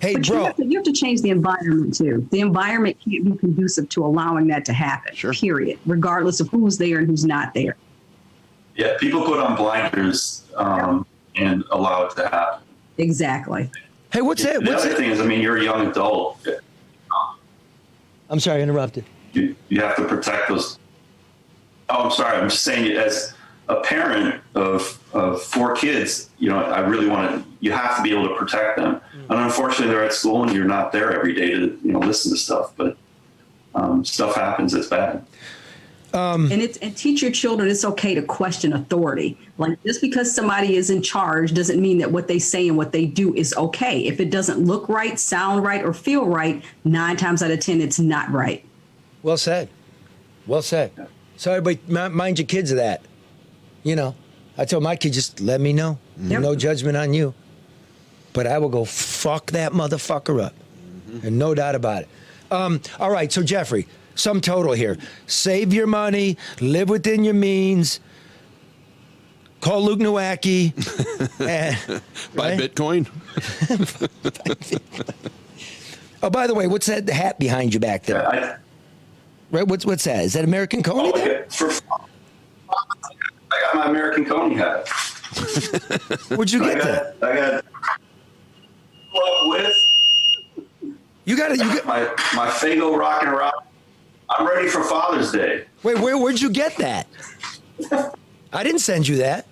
Hey, But bro. you have to change the environment, too. The environment can't be conducive to allowing that to happen, period, regardless of who's there and who's not there. Yeah, people put on blinders and allow it to happen. Exactly. Hey, what's that? The other thing is, I mean, you're a young adult. I'm sorry, I interrupted. You have to protect those. Oh, I'm sorry. I'm just saying, as a parent of 4 kids, I really you have to be able to protect them. And unfortunately, they're at school and you're not there every day to, listen to stuff. But stuff happens. It's bad. And teach your children it's okay to question authority. Like, just because somebody is in charge doesn't mean that what they say and what they do is okay. If it doesn't look right, sound right, or feel right, 9 times out of 10, it's not right. Well said. Well said. So everybody mind your kids of that. I told my kids, just let me know. Yep. No judgment on you. But I will go fuck that motherfucker up. And no doubt about it. All right, so Jeffrey, sum total here. Save your money, live within your means, call Luke Nowacki. Buy Bitcoin. Oh, by the way, what's that hat behind you back there? Right, what's that? Is that American Coney there? I got my American Coney hat. Where'd you get that? I got with. You got my Fago Rock and Rock. I'm ready for Father's Day. Wait, where'd you get that? I didn't send you that.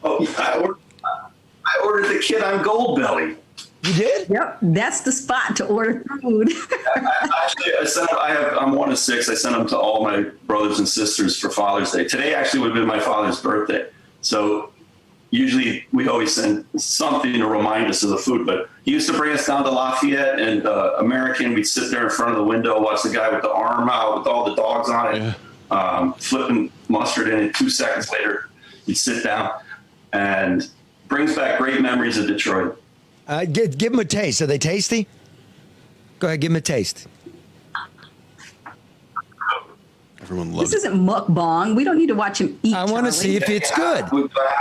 Oh, I ordered the kid on Goldbelly. You did? Yep, that's the spot to order food. I'm one of 6. I sent them to all my brothers and sisters for Father's Day. Today actually would have been my father's birthday. So usually we always send something to remind us of the food. But he used to bring us down to Lafayette and American. We'd sit there in front of the window, watch the guy with the arm out with all the dogs on it, flipping mustard in it. 2 seconds later, he'd sit down and brings back great memories of Detroit. Give them a taste. Are they tasty? Go ahead, give them a taste. Everyone loves This isn't mukbang. We don't need to watch him eat. I want to see if it's good.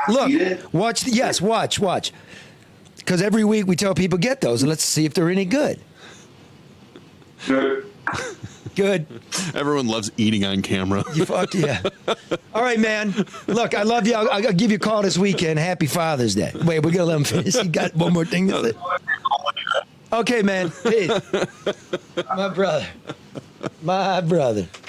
Look, watch. Yes, watch. Because every week we tell people get those, and let's see if they're any good. Good. Everyone loves eating on camera. You fuck yeah. All right, man. Look, I love you. I'll give you a call this weekend. Happy Father's Day. Wait, we're gonna let him finish. You got one more thing to say? Okay, man. Peace. My brother.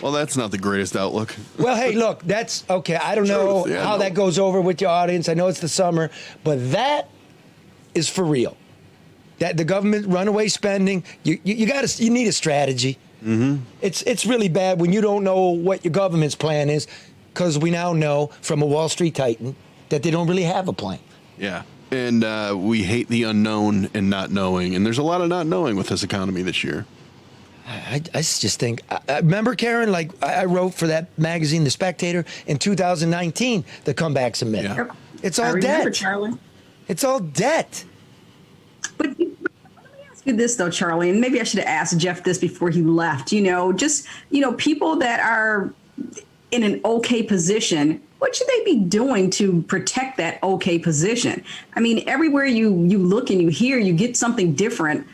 Well, that's not the greatest outlook. Well, hey, look, that's okay. I don't know how that goes over with your audience. I know it's the summer, but that is for real. That the government runaway spending, you need a strategy. Mm-hmm. It's really bad when you don't know what your government's plan is, because we now know from a Wall Street titan that they don't really have a plan. Yeah. And we hate the unknown and not knowing. And there's a lot of not knowing with this economy this year. I just think, I remember, Karen, like I wrote for that magazine, The Spectator, in 2019, the comebacks a myth. Yeah. It's all debt. Charlie. It's all debt. But let me ask this though, Charlie, and maybe I should have asked Jeff this before he left. Just people that are in an okay position, what should they be doing to protect that okay position? I mean, everywhere you look and you hear, you get something different.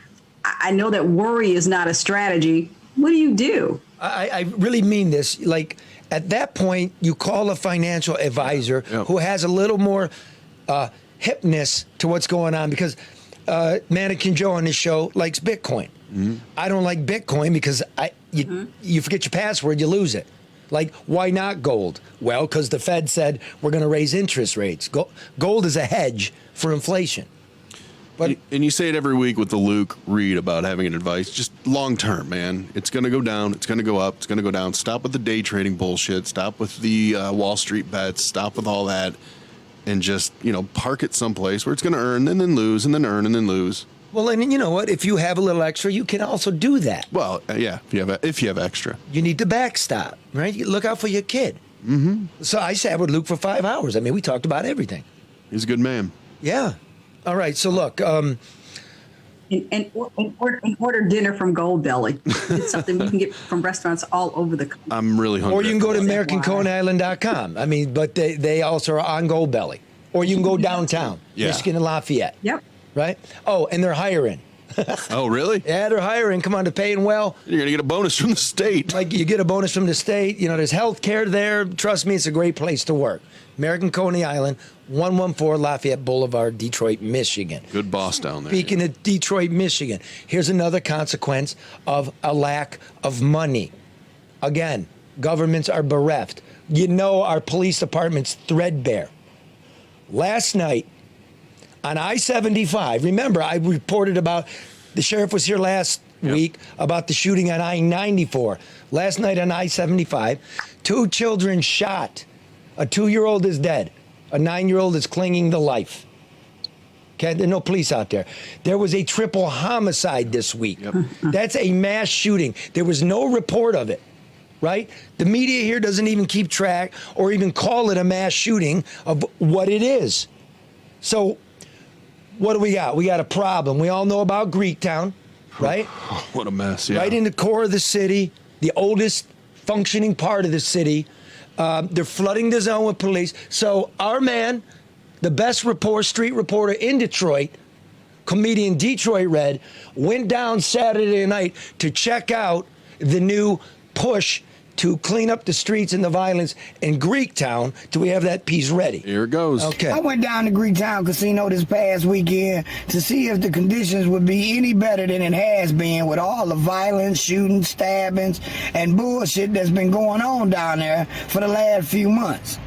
I know that worry is not a strategy. What do you do? I really mean this. Like, at that point, you call a financial advisor who has a little more hipness to what's going on, because Mannequin Joe on this show likes Bitcoin. Mm-hmm. I don't like Bitcoin because you forget your password, you lose it. Like, why not gold? Well, because the Fed said we're going to raise interest rates. Gold is a hedge for inflation. But, and you say it every week with the Luke Reed about having an advice, just long term, man. It's going to go down. It's going to go up. It's going to go down. Stop with the day trading bullshit. Stop with the Wall Street bets. Stop with all that. And just, park it someplace where it's going to earn and then lose and then earn and then lose. Well, and you know what? If you have a little extra, you can also do that. Well, yeah, if you have extra. You need to backstop, right? You look out for your kid. Mm-hmm. So I sat with Luke for 5 hours. I mean, we talked about everything. He's a good man. Yeah. All right. So look. And order dinner from Gold Belly. It's something you can get from restaurants all over the country. I'm really hungry. Or you can go to AmericanConeyIsland.com. I mean, but they also are on Gold Belly. Or you can go downtown, Michigan and Lafayette. Yep. Right? Oh, and they're hiring. Oh, really? Yeah, they're hiring. Come on, they're paying well. You're going to get a bonus from the state. Like, you get a bonus from the state. There's health care there. Trust me, it's a great place to work. American Coney Island, 114 Lafayette Boulevard, Detroit, Michigan. Good boss down there. Speaking of Detroit, Michigan, here's another consequence of a lack of money. Again, governments are bereft. Our police department's threadbare. Last night, on I-75, remember, I reported about, the sheriff was here last week, about the shooting on I-94. Last night on I-75, 2 children shot. A 2-year-old is dead. A 9-year-old is clinging to life. Okay, there are no police out there. There was a triple homicide this week. Yep. That's a mass shooting. There was no report of it, right? The media here doesn't even keep track or even call it a mass shooting of what it is. So, what do we got? We got a problem. We all know about Greektown, right? What a mess, yeah. Right in the core of the city, the oldest functioning part of the city. They're flooding the zone with police. So our man, the best street reporter in Detroit, comedian Detroit Red, went down Saturday night to check out the new push to clean up the streets and the violence in Greektown. Do we have that piece ready? Here it goes. Okay. I went down to Greektown Casino this past weekend to see if the conditions would be any better than it has been with all the violence, shooting, stabbings, and bullshit that's been going on down there for the last few months.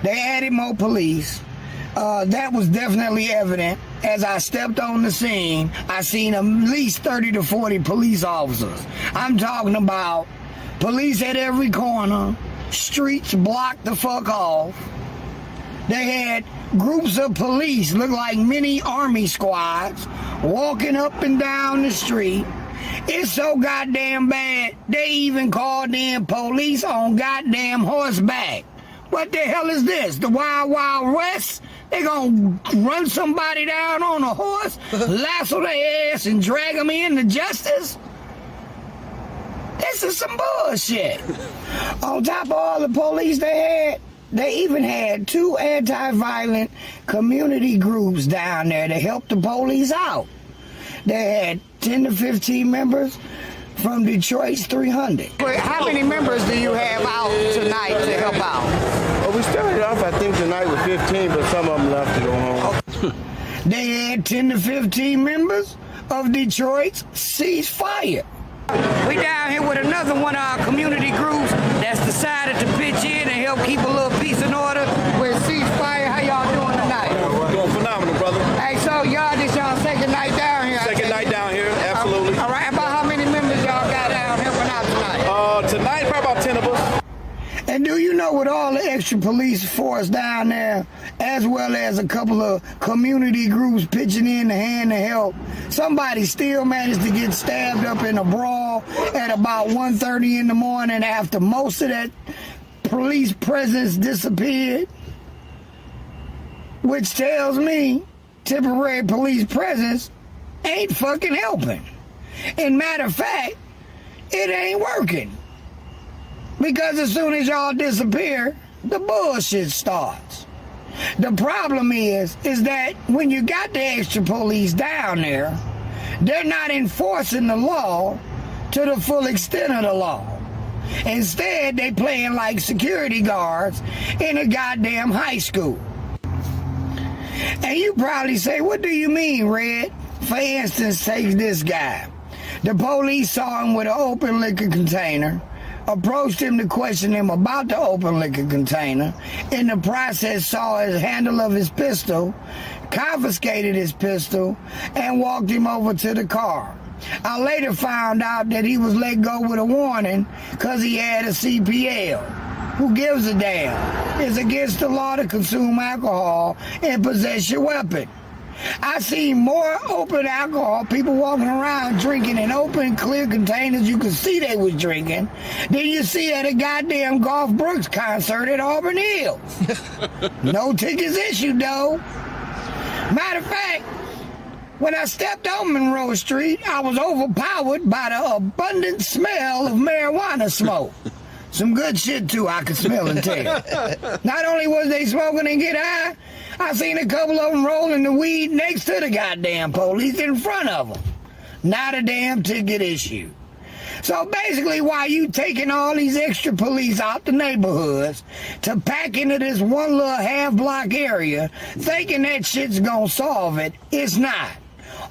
They added more police. That was definitely evident. As I stepped on the scene, I seen at least 30 to 40 police officers. I'm talking about police at every corner, streets blocked the fuck off. They had groups of police, look like mini army squads, walking up and down the street. It's so goddamn bad, they even called in police on goddamn horseback. What the hell is this? The Wild Wild West? They gonna run somebody down on a horse, lasso their ass, and drag them into justice? This is some bullshit. On top of all the police they had, they even had 2 anti-violent community groups down there to help the police out. They had 10 to 15 members from Detroit's 300. How many members do you have out tonight to help out? Well, we started off, I think, tonight with 15, but some of them left to go home. They had 10 to 15 members of Detroit's Ceasefire. We down here with another one of our community groups that's decided to pitch in and help keep a little peace and order with Ceasefire. How y'all doing tonight? We're doing phenomenal, brother. Hey, so this y'all second night down here? Second night down here, absolutely. All right, about how many members y'all got down helping out tonight? Tonight, probably about 10 of us. And do you know, with all the extra police force down there, as well as a couple of community groups pitching in to hand to help, somebody still managed to get stabbed up in a brawl at about 1:30 in the morning after most of that police presence disappeared? Which tells me temporary police presence ain't fucking helping. And matter of fact, it ain't working. Because as soon as y'all disappear, the bullshit starts. The problem is that when you got the extra police down there, they're not enforcing the law to the full extent of the law. Instead, they playing like security guards in a goddamn high school. And you probably say, what do you mean, Red? For instance, take this guy. The police saw him with an open liquor container, approached him to question him about the open liquor container, in the process saw his handle of his pistol, confiscated his pistol, and walked him over to the car. I later found out that he was let go with a warning because he had a CPL. Who gives a damn? It's against the law to consume alcohol and possess your weapon. I seen more open alcohol, people walking around drinking in open, clear containers you could see they was drinking, than you see at a goddamn Garth Brooks concert at Auburn Hills. No tickets issued, though. Matter of fact, when I stepped on Monroe Street, I was overpowered by the abundant smell of marijuana smoke. Some good shit, too, I could smell and tell. Not only was they smoking and get high, I seen a couple of them rolling the weed next to the goddamn police in front of them. Not a damn ticket issue. So basically, while you taking all these extra police out the neighborhoods to pack into this one little half-block area, thinking that shit's gonna solve it, it's not.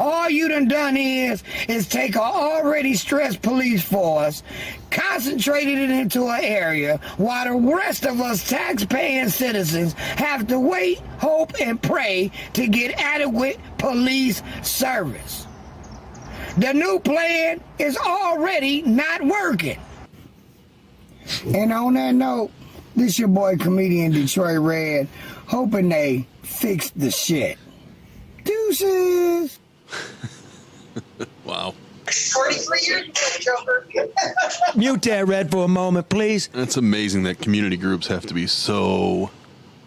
All you done is take an already stressed police force, concentrated it into an area, while the rest of us tax-paying citizens have to wait, hope, and pray to get adequate police service. The new plan is already not working. And on that note, this your boy comedian Detroit Red, hoping they fix the shit. Deuces. Wow. 43 years ago, Joker. Mute that, Red, for a moment, please. It's amazing that community groups have to be so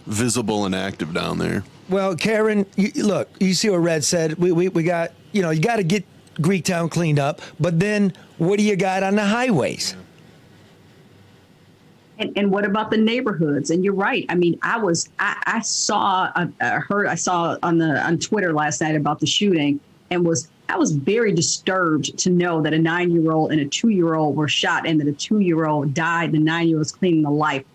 visible and active down there. Well, Karen, look, you see what Red said. We got, you got to get Greektown cleaned up, but then what do you got on the highways? And what about the neighborhoods? And you're right. I mean, I saw on Twitter last night about the shooting, and I was very disturbed to know that a 9-year-old and a 2-year-old were shot, and that a 2-year-old died. The 9-year-old's cleaning the life.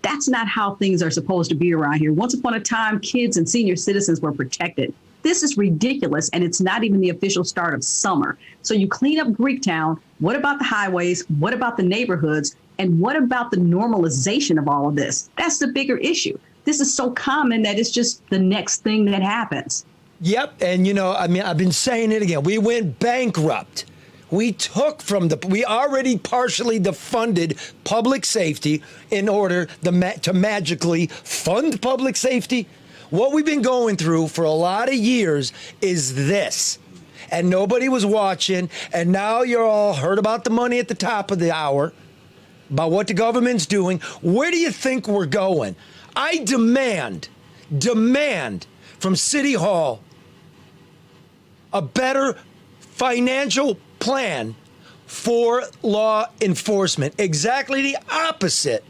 That's not how things are supposed to be around here. Once upon a time, kids and senior citizens were protected. This is ridiculous, and it's not even the official start of summer. So you clean up Greektown. What about the highways? What about the neighborhoods? And what about the normalization of all of this? That's the bigger issue. This is so common that it's just the next thing that happens. Yep, and I've been saying it again. We went bankrupt. We took we already partially defunded public safety in order to magically fund public safety. What we've been going through for a lot of years is this. And nobody was watching, and now you're all heard about the money at the top of the hour, about what the government's doing. Where do you think we're going? I demand from City Hall a better financial plan for law enforcement. Exactly the opposite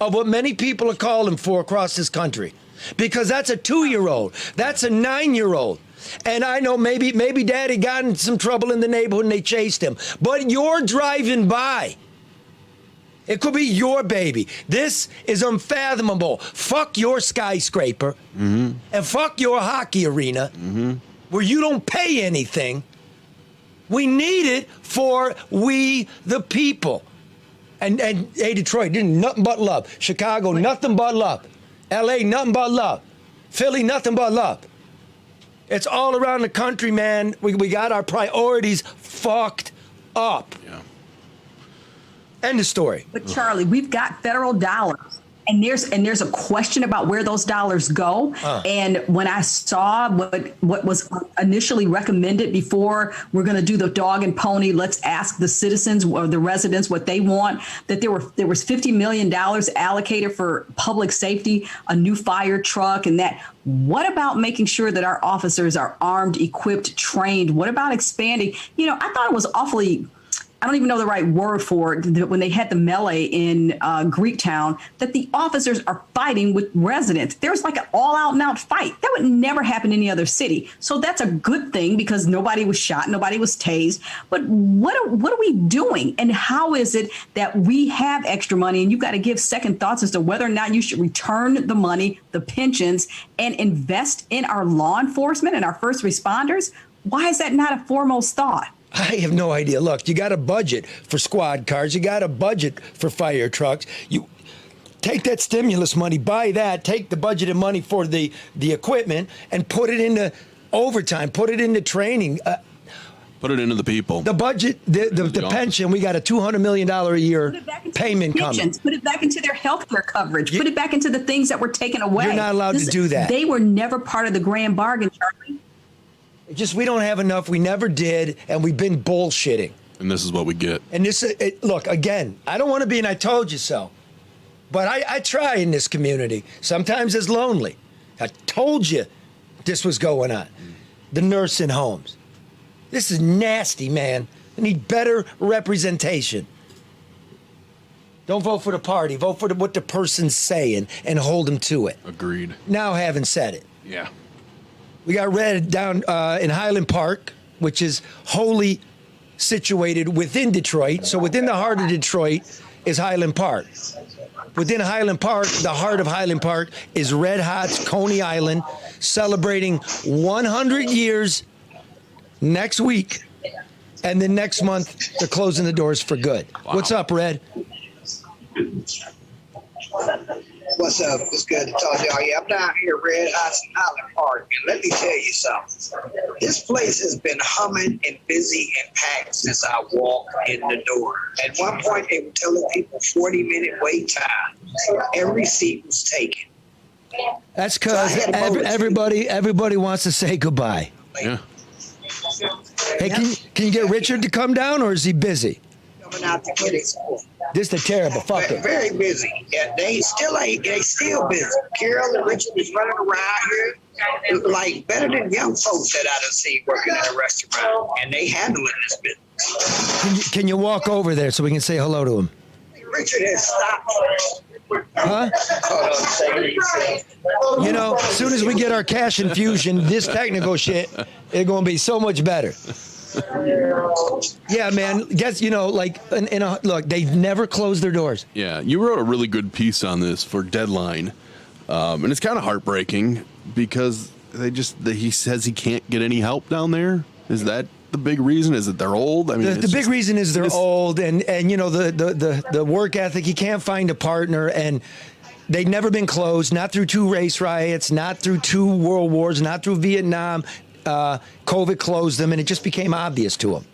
of what many people are calling for across this country. Because that's a 2-year-old. That's a 9-year-old. And I know maybe daddy got in some trouble in the neighborhood and they chased him. But you're driving by. It could be your baby. This is unfathomable. Fuck your skyscraper. Mm-hmm. And fuck your hockey arena, mm-hmm, where you don't pay anything. We need it for we the people. And hey, Detroit, nothing but love. Chicago, nothing but love. LA, nothing but love. Philly, nothing but love. It's all around the country, man. We got our priorities fucked up. Yeah. End of story. But Charlie, we've got federal dollars And there's a question about where those dollars go. And when I saw what was initially recommended before we're going to do the dog and pony, let's ask the citizens or the residents what they want, that there was $50 million allocated for public safety, a new fire truck, and that. What about making sure that our officers are armed, equipped, trained? What about expanding? I thought it was awfully, I don't even know the right word for it, when they had the melee in Greektown, that the officers are fighting with residents. There's like an all-out and out fight. That would never happen in any other city. So that's a good thing because nobody was shot, nobody was tased. But what are we doing? And how is it that we have extra money and you've got to give second thoughts as to whether or not you should return the money, the pensions, and invest in our law enforcement and our first responders? Why is that not a foremost thought? I have no idea. Look, you got a budget for squad cars. You got a budget for fire trucks. You take that stimulus money, buy that, take the budgeted money for the equipment and put it into overtime, put it into training. Put it into the people. The budget, the pension, we got a $200 million a year payment coming. Put it back into their health care coverage. Put it back into the things that were taken away. You're not allowed to do that. They were never part of the grand bargain, Charlie. We don't have enough. We never did, and we've been bullshitting. And this is what we get. And look, again, I don't want to be an I told you so, but I try in this community. Sometimes it's lonely. I told you this was going on. The nursing homes. This is nasty, man. I need better representation. Don't vote for the party. Vote for what the person's saying and hold them to it. Agreed. Now, having said it. Yeah. We got red down in Highland Park, which is wholly situated within Detroit. So within the heart of Detroit is Highland Park. Within Highland Park, the heart of Highland Park is Red Hot's Coney Island, celebrating 100 years next week. And then next month, they're closing the doors for good. Wow. What's up, Red? What's up? It's good to talk to y'all. Yeah, I'm down here, Red Hots in Highland Park, and let me tell you something. This place has been humming and busy and packed since I walked in the door. At one point, they were telling people 40-minute wait time. Every seat was taken. That's because everybody wants to say goodbye. Yeah. Hey, can you get Richard to come down, or is he busy? Coming out to get it. This is terrible. Fuck it. Very busy. Yeah, they still busy. Carol and Richard is running around here like better than young folks that I done seen working in a restaurant, and they handling this business. Can you walk over there so we can say hello to him? Richard has stopped. Huh? You know, as soon as we get our cash infusion, this technical shit is going to be so much better. Yeah, man. Guess look, they've never closed their doors. Yeah, you wrote a really good piece on this for Deadline, and it's kind of heartbreaking because he says he can't get any help down there. Is that the big reason? Is it they're old? I mean, the big reason is they're old, and the work ethic. He can't find a partner, and they've never been closed. Not through 2 race riots, not through 2 world wars, not through Vietnam. COVID closed them, and it just became obvious to them.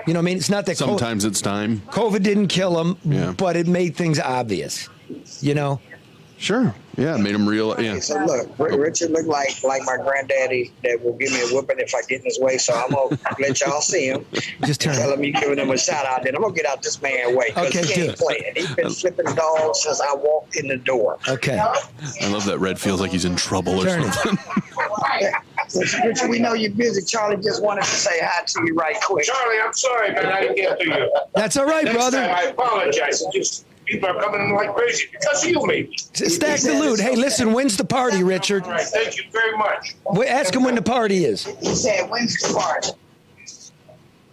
You know what I mean? It's not that sometimes it's time. COVID didn't kill them, but it made things obvious. You know? Sure. Yeah, it made him real. Yeah. So look, Richard looked like my granddaddy that will give me a whooping if I get in his way. So I'm gonna let y'all see him. Just tell him you giving him a shout out. Then I'm gonna get out this man's way because he ain't playing. He's been flipping dogs since I walked in the door. Okay. I love that Red feels like he's in trouble or something. Richard, we know you're busy. Charlie just wanted to say hi to you right quick. Charlie, I'm sorry, man. I didn't get to you. That's all right, brother. Next time, I apologize. People are coming in like crazy because of you, maybe. Stack the loot. Hey, listen, when's the party, Richard? All right, thank you very much. Ask him when the party is. He said, when's the party?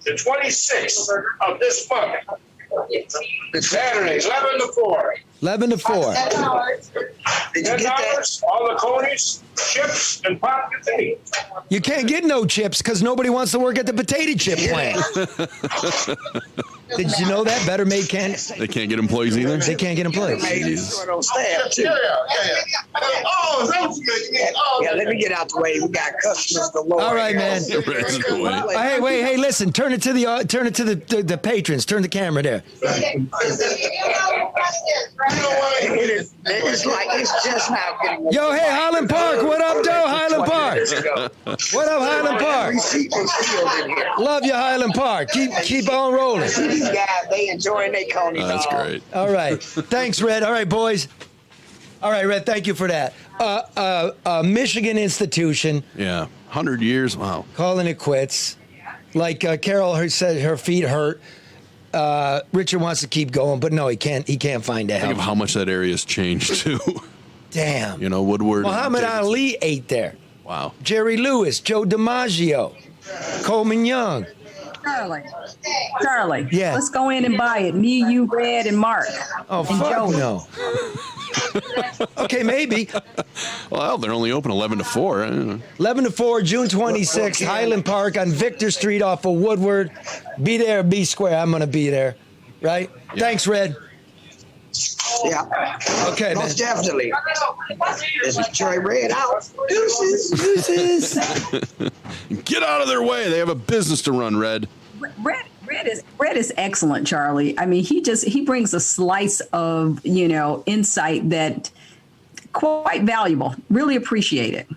The 26th of this month. Saturday, 11 to 4. 11 to 4. Did you get that? All the conies, chips, and pop potato. You can't get no chips because nobody wants to work at the potato chip plant. Did you know that? Better Made can't. They can't get employees either? They can't get employees. Yeah. Yeah, let me get out the way. We got customers galore. All right, man. Hey, listen. Turn it to the patrons. Turn the camera there. It's like it's just now getting. Yo, hey, Highland Park, what up, though? Highland Park. What up, Highland Park? Love you, Highland Park. Keep on rolling. See these guys, they enjoying their Coney dog. That's great. All right. Thanks, Red. All right, boys. All right, Red, thank you for that. Michigan institution. Yeah, 100 years. Wow. Calling it quits. Like Carol said, her feet hurt. Richard wants to keep going, but no, he can't. He can't find a help. Think of how much that area's changed too. Damn. You know, Woodward. Muhammad Ali ate there. Wow. Jerry Lewis, Joe DiMaggio, Coleman Young. Charlie. Yeah. Let's go in and buy it. Me, you, Red, and Mark. Oh, and fuck Joey. no. Okay, maybe. Well, they're only open 11 to 4. 11 to 4, June 26th, Highland Park on Victor Street off of Woodward. Be there, be square. I'm going to be there. Right? Yeah. Thanks, Red. Yeah. Okay, most man. definitely. This is Troy Red out. Deuces. Get out of their way. They have a business to run, Red. Red is excellent, Charlie. I mean, he brings a slice of, insight that quite valuable. Really appreciate it.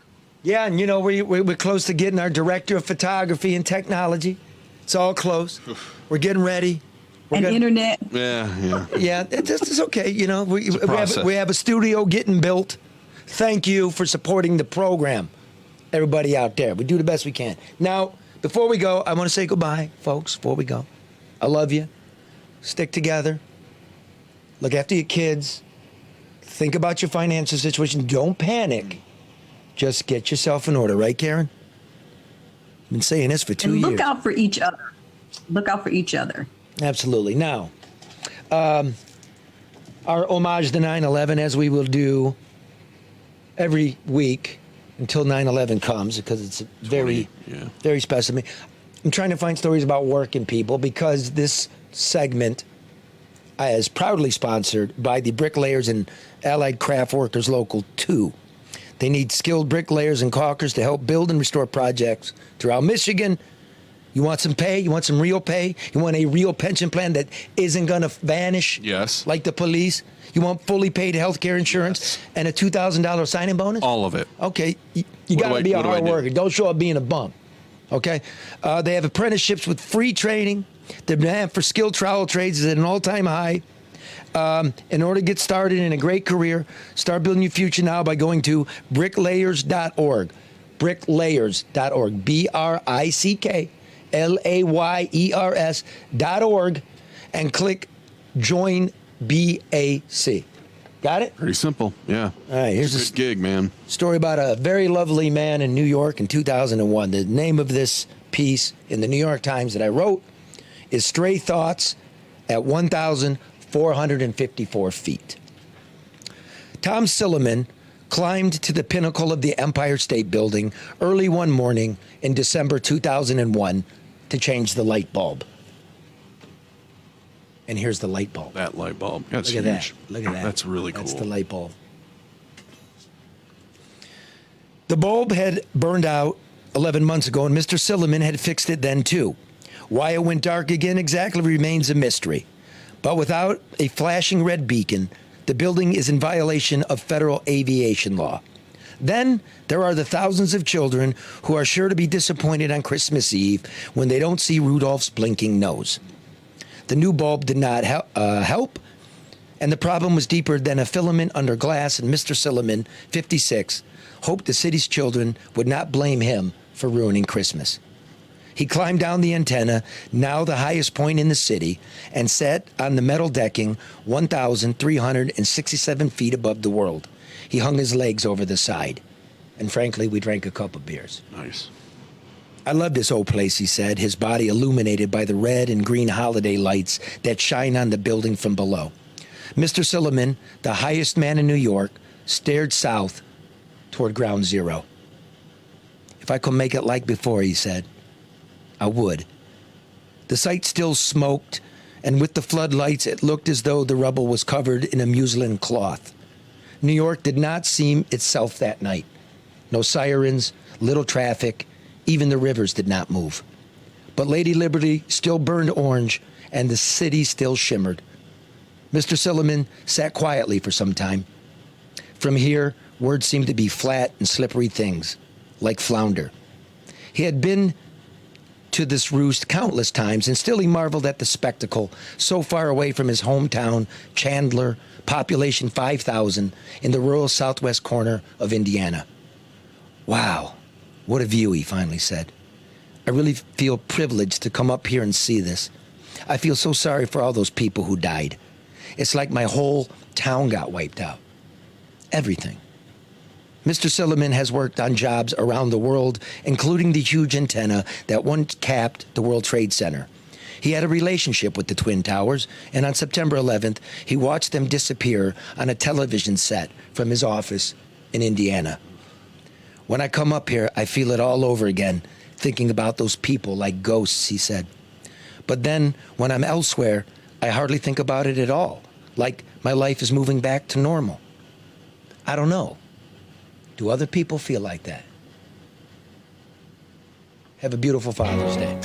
Yeah, and we're close to getting our director of photography and technology. It's all close. We're getting ready. Internet. Yeah. Yeah, it's okay. We have a studio getting built. Thank you for supporting the program, everybody out there. We do the best we can. Now, before we go, I want to say goodbye, folks, before we go. I love you. Stick together. Look after your kids. Think about your financial situation. Don't panic. Just get yourself in order, right, Karen? I've been saying this for 2 years. Look out for each other. Look out for each other. Absolutely. Now, our homage to 9/11, as we will do every week until 9/11 comes, because it's very special to me. I'm trying to find stories about working people, because this segment is proudly sponsored by the Bricklayers and Allied Craft Workers Local 2. They need skilled bricklayers and caulkers to help build and restore projects throughout Michigan. You want some pay? You want some real pay? You want a real pension plan that isn't going to vanish? Yes. Like the police? You want fully paid health care insurance and a $2,000 signing bonus? All of it. Okay. You got to be a hard worker. Don't show up being a bum. Okay? They have apprenticeships with free training. The demand for skilled trowel trades is at an all-time high. In order to get started in a great career, start building your future now by going to bricklayers.org. Bricklayers.org. BRICKLAYERS.org and click Join BAC. Got it? Pretty simple, yeah. All right, here's a good gig, man. Story about a very lovely man in New York in 2001. The name of this piece in the New York Times that I wrote is Stray Thoughts at 1,454 feet. Tom Silliman climbed to the pinnacle of the Empire State Building early one morning in December 2001 to change the light bulb. And here's the light bulb. That light bulb. That's Look at huge. that. Look at that. That's really cool. That's the light bulb. The bulb had burned out 11 months ago, and Mr. Silliman had fixed it then, too. Why it went dark again exactly remains a mystery. But without a flashing red beacon, the building is in violation of federal aviation law. Then there are the thousands of children who are sure to be disappointed on Christmas Eve when they don't see Rudolph's blinking nose. The new bulb did not help, and the problem was deeper than a filament under glass, and Mr. Silliman, 56, hoped the city's children would not blame him for ruining Christmas. He climbed down the antenna, now the highest point in the city, and sat on the metal decking 1,367 feet above the world. He hung his legs over the side, and frankly, we drank a couple beers. Nice. I love this old place, he said, his body illuminated by the red and green holiday lights that shine on the building from below. Mr. Silliman, the highest man in New York, stared south toward ground zero. If I could make it like before, he said, I would. The site still smoked, and with the floodlights, it looked as though the rubble was covered in a muslin cloth. New York did not seem itself that night. No sirens, little traffic, even the rivers did not move. But Lady Liberty still burned orange, and the city still shimmered. Mr. Silliman sat quietly for some time. From here, words seemed to be flat and slippery things, like flounder. He had been to this roost countless times, and still he marveled at the spectacle, so far away from his hometown, Chandler, population 5,000, in the rural southwest corner of Indiana. Wow, what a view, he finally said. I really feel privileged to come up here and see this. I feel so sorry for all those people who died. It's like my whole town got wiped out. Everything. Mr. Silliman has worked on jobs around the world, including the huge antenna that once capped the World Trade Center. He had a relationship with the Twin Towers, and on September 11th, he watched them disappear on a television set from his office in Indiana. When I come up here, I feel it all over again, thinking about those people like ghosts, he said. But then, when I'm elsewhere, I hardly think about it at all, like my life is moving back to normal. I don't know. Do other people feel like that? Have a beautiful Father's Day.